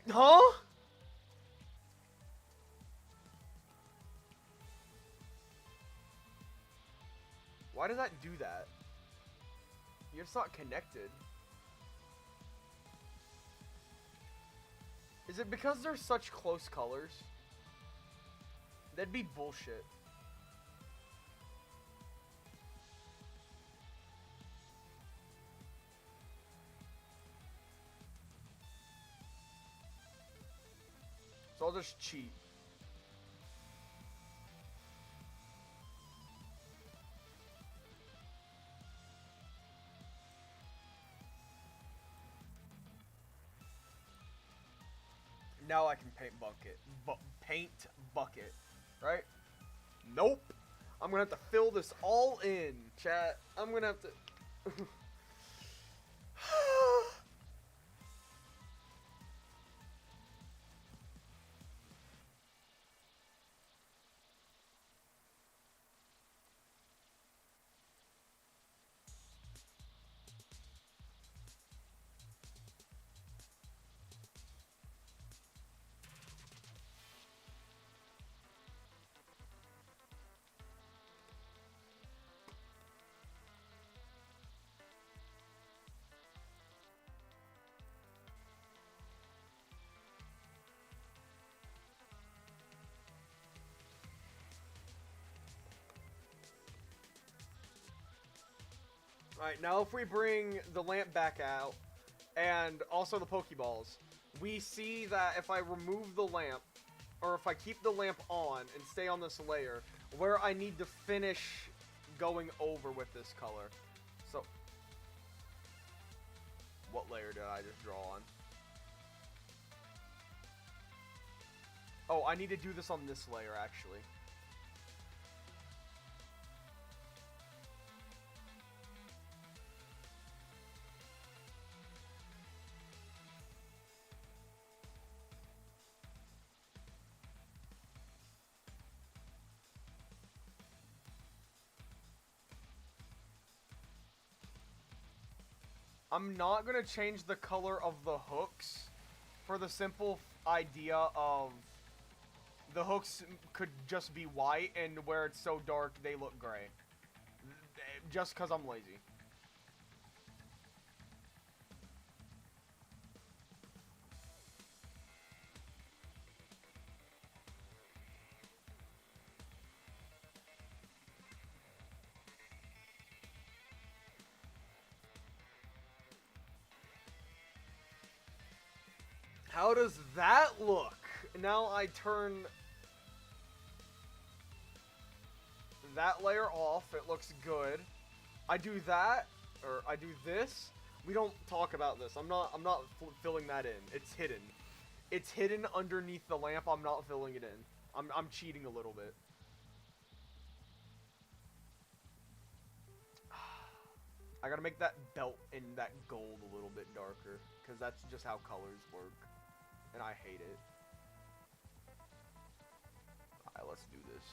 Huh? Why does that do that? It's not connected. Is it because they're such close colors? That'd be bullshit. So I'll just cheat. Now I can paint bucket. Paint bucket. Right? Nope. I'm gonna have to fill this all in, chat. I'm gonna have to... Alright, now if we bring the lamp back out, and also the Pokeballs, we see that if I remove the lamp, or if I keep the lamp on and stay on this layer, where I need to finish going over with this color. So, what layer did I just draw on? Oh, I need to do this on this layer, actually. I'm not going to change the color of the hooks for the simple idea of the hooks could just be white, and where it's so dark, they look gray. Just because I'm lazy. How does that look? Now I turn that layer off. It looks good. I do that, or I do this. We don't talk about this. I'm not filling that in. It's hidden. It's hidden underneath the lamp. I'm not filling it in. I'm cheating a little bit. I gotta make that belt and that gold a little bit darker, because that's just how colors work, and I hate it. Alright, let's do this.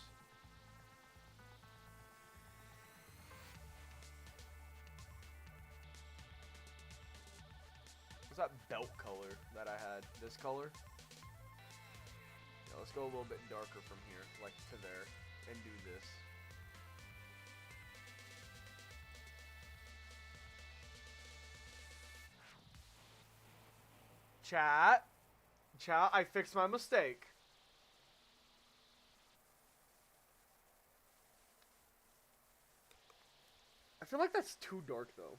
What's that belt color that I had? This color? Yeah, let's go a little bit darker from here, like to there, and do this. Chat, I fixed my mistake. I feel like that's too dark, though.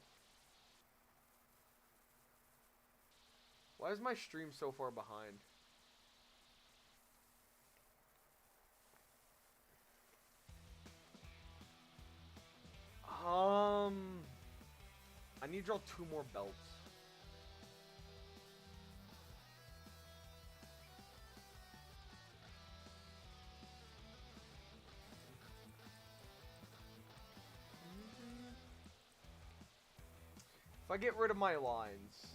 Why is my stream so far behind? I need to draw 2 more belts. If I get rid of my lines.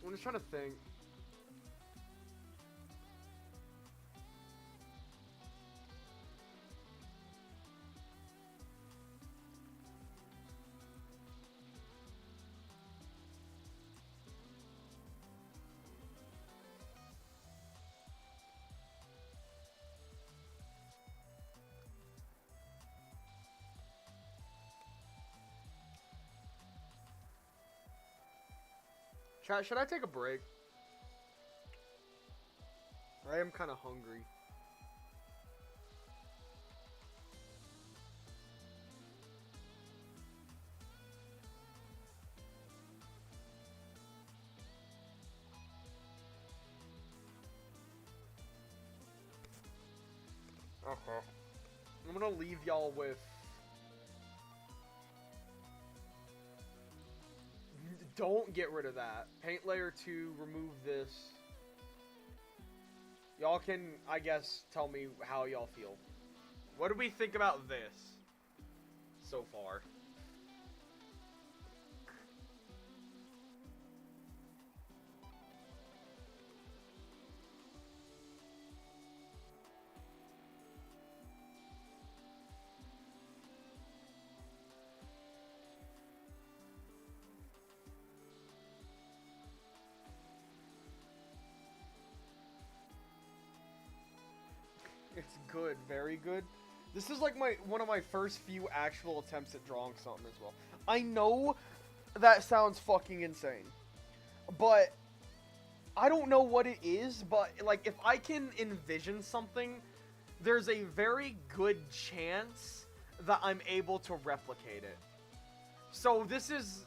I'm just trying to think. Chat, should I take a break? I am kind of hungry. Okay. I'm gonna leave y'all with... Don't get rid of that. Paint layer 2, remove this. Y'all can, I guess, tell me how y'all feel. What do we think about this so far? It's good, very good. This is like one of my first few actual attempts at drawing something as well. I know that sounds fucking insane, but I don't know what it is, but like if I can envision something, there's a very good chance that I'm able to replicate it. So this is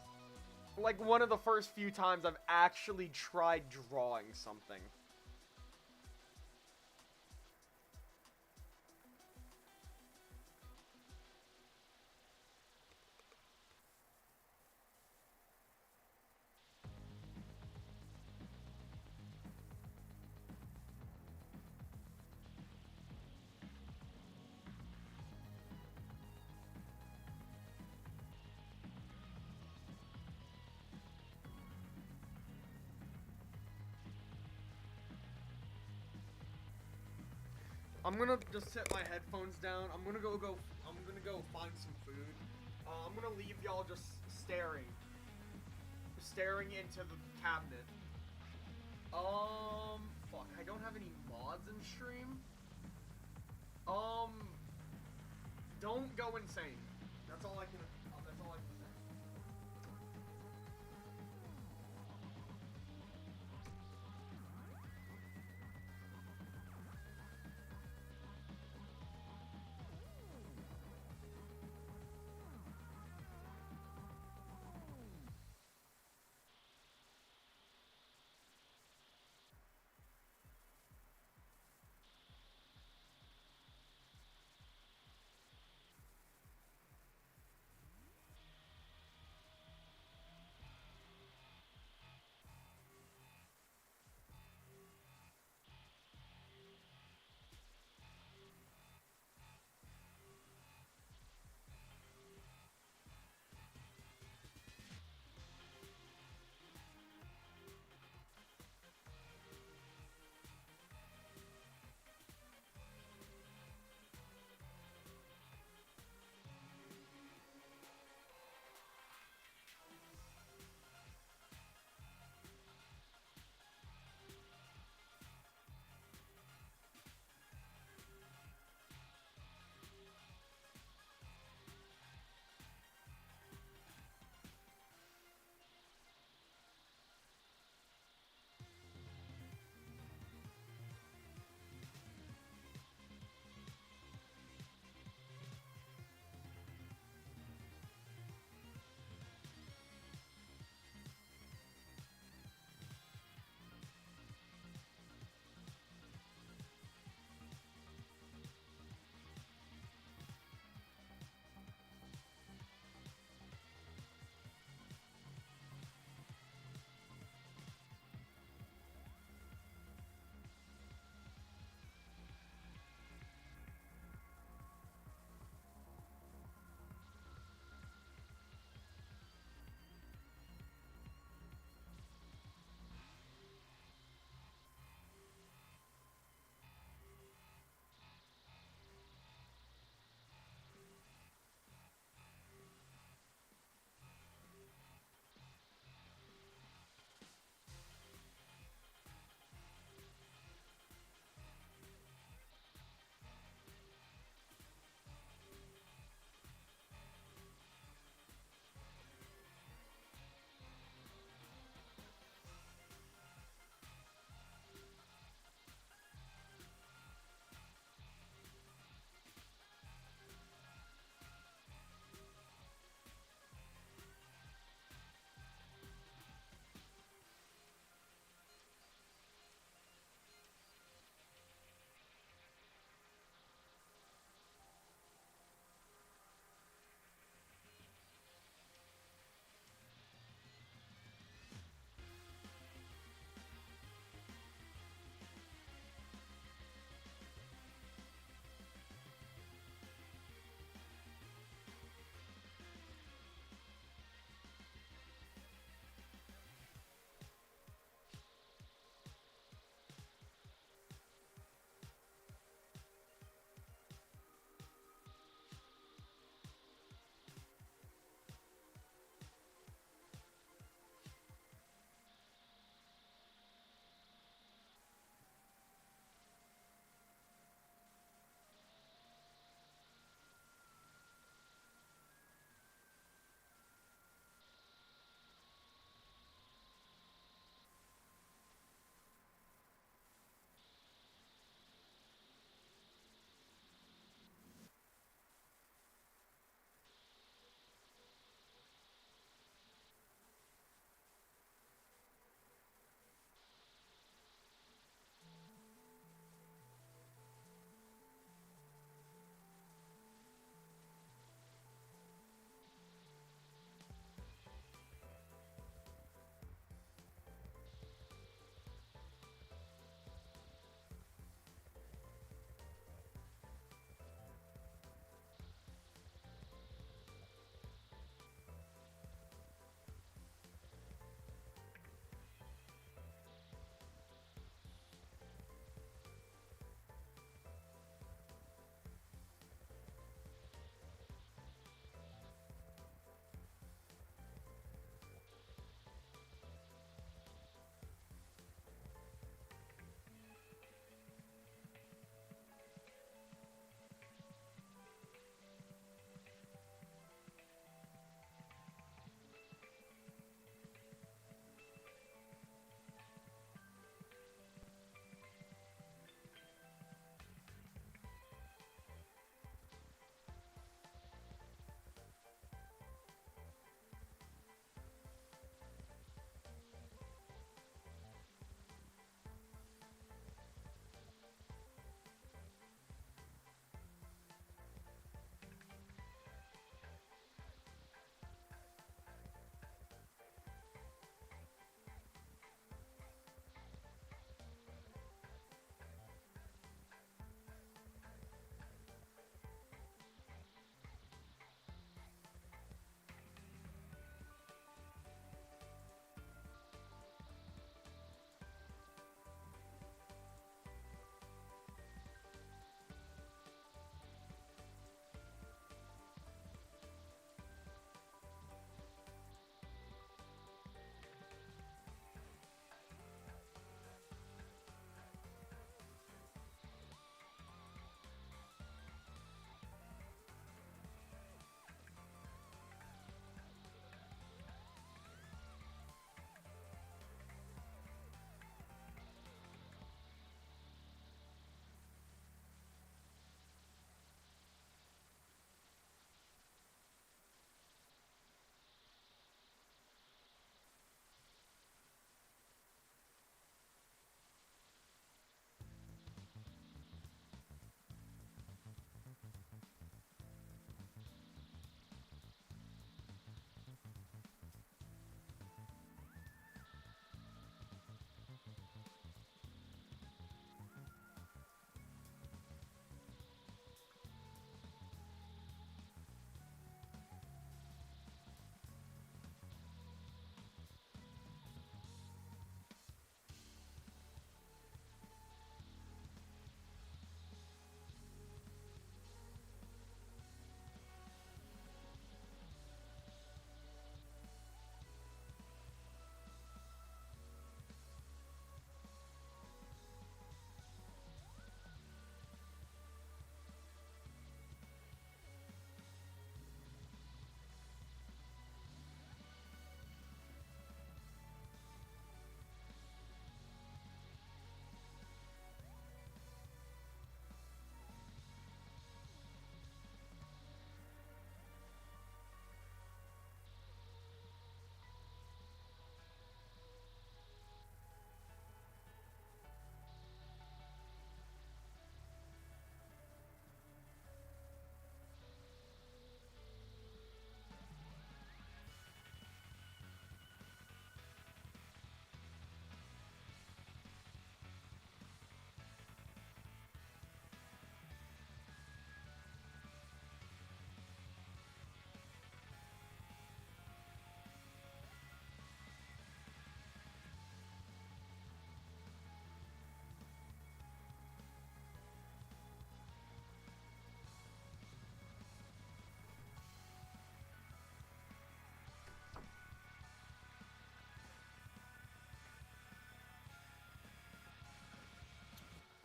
like one of the first few times I've actually tried drawing something. I'm gonna just set my headphones down. I'm gonna go find some food. I'm gonna leave y'all just staring into the cabinet. Fuck, I don't have any mods in stream. Don't go insane. That's all I can say.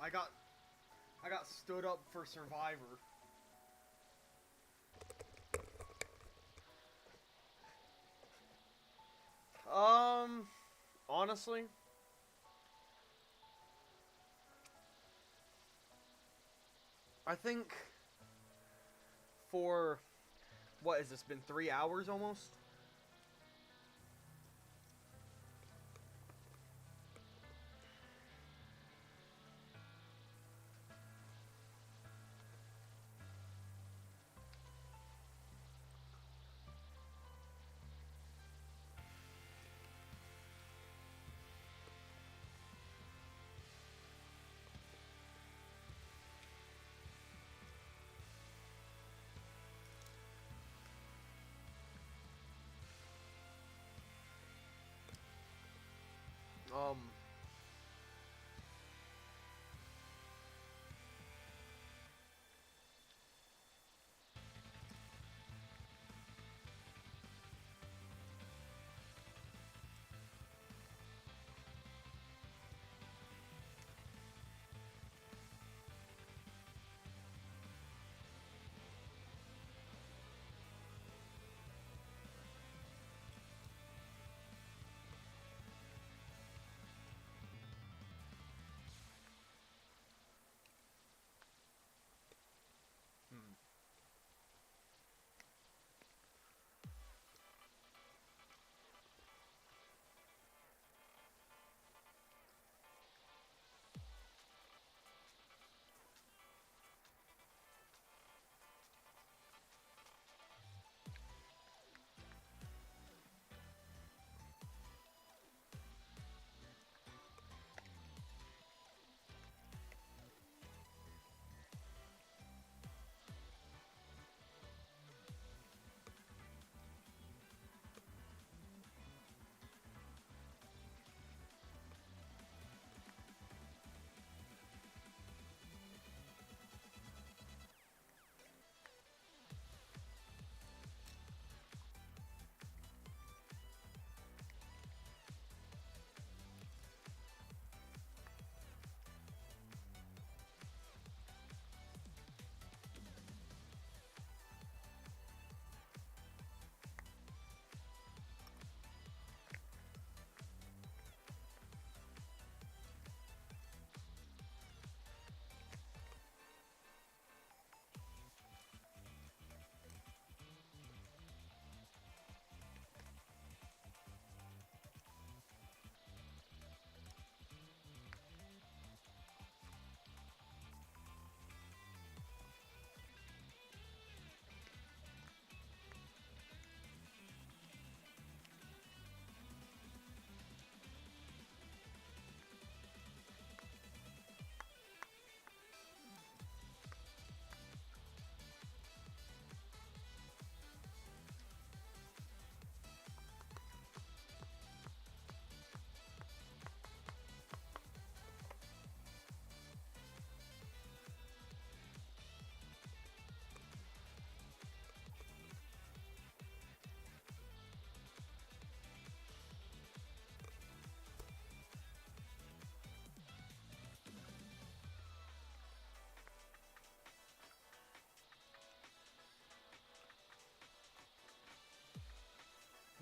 I got stood up for Survivor. Honestly, I think for what has this been 3 hours almost? Um, hmm.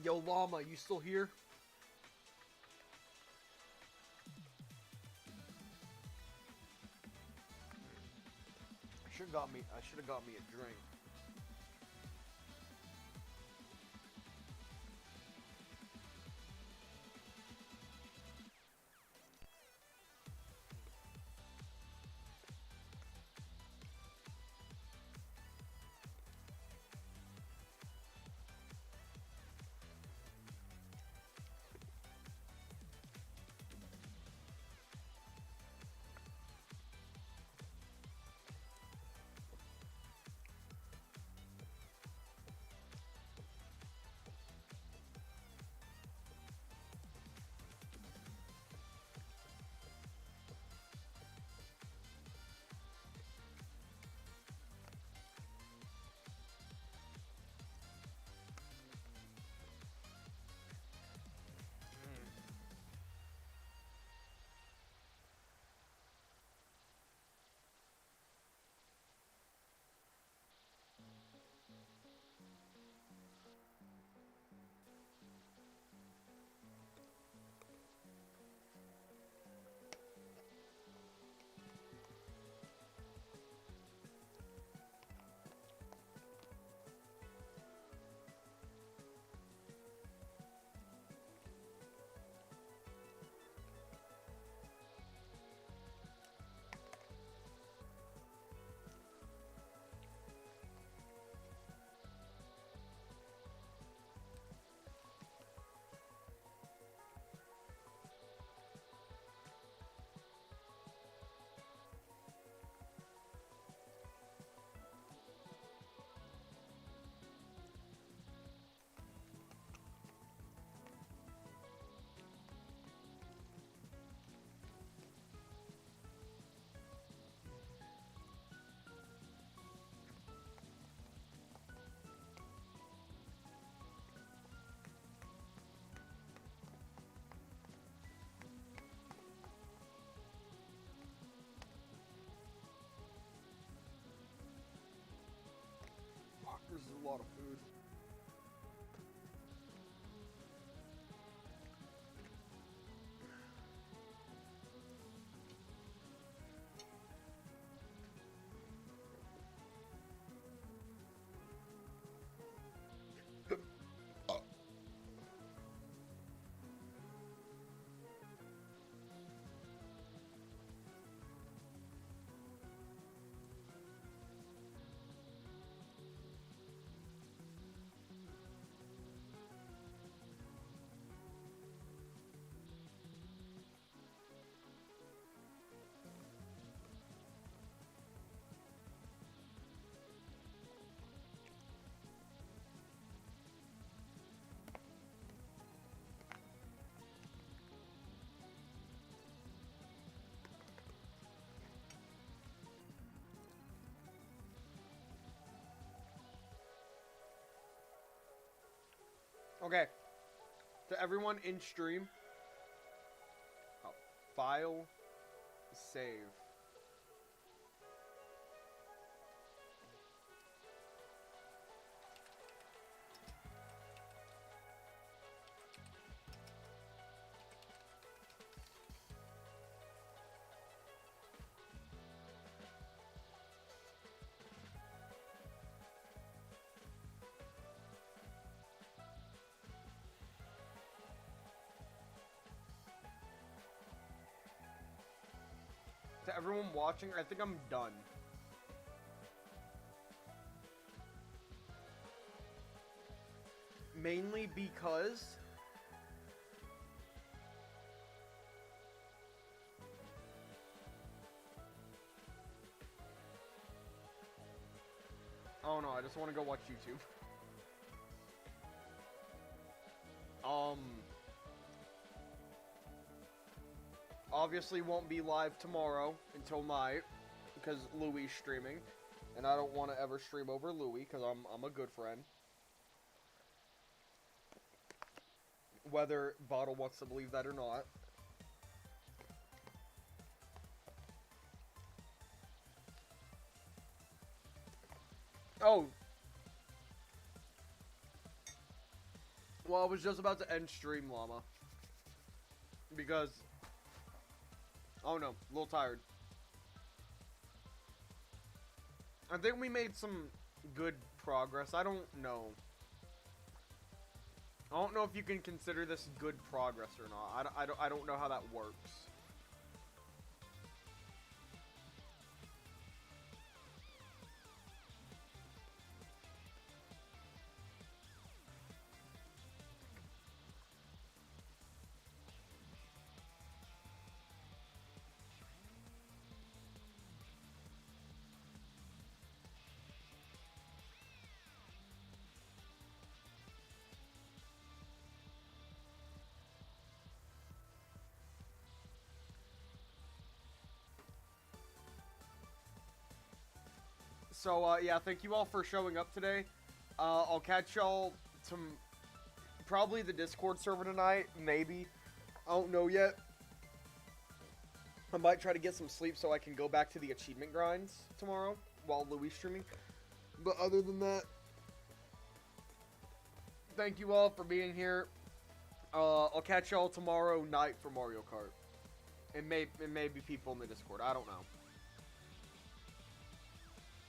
Yo, Llama, you still here? I should have got me a drink. lot of food. Okay. To everyone in stream, file, save. To everyone watching, I think I'm done. Mainly because oh no, I just want to go watch YouTube. Obviously won't be live tomorrow until night because Louis streaming, and I don't want to ever stream over Louis because I'm a good friend. Whether Bottle wants to believe that or not. Oh. Well, I was just about to end stream, Llama. Because oh no, a little tired. I think we made some good progress. I don't know. I don't know if you can consider this good progress or not. I don't know how that works. So, yeah, thank you all for showing up today. I'll catch y'all to probably the Discord server tonight, maybe. I don't know yet. I might try to get some sleep so I can go back to the achievement grinds tomorrow while Louis streaming. But other than that, thank you all for being here. I'll catch y'all tomorrow night for Mario Kart. It may be people in the Discord. I don't know.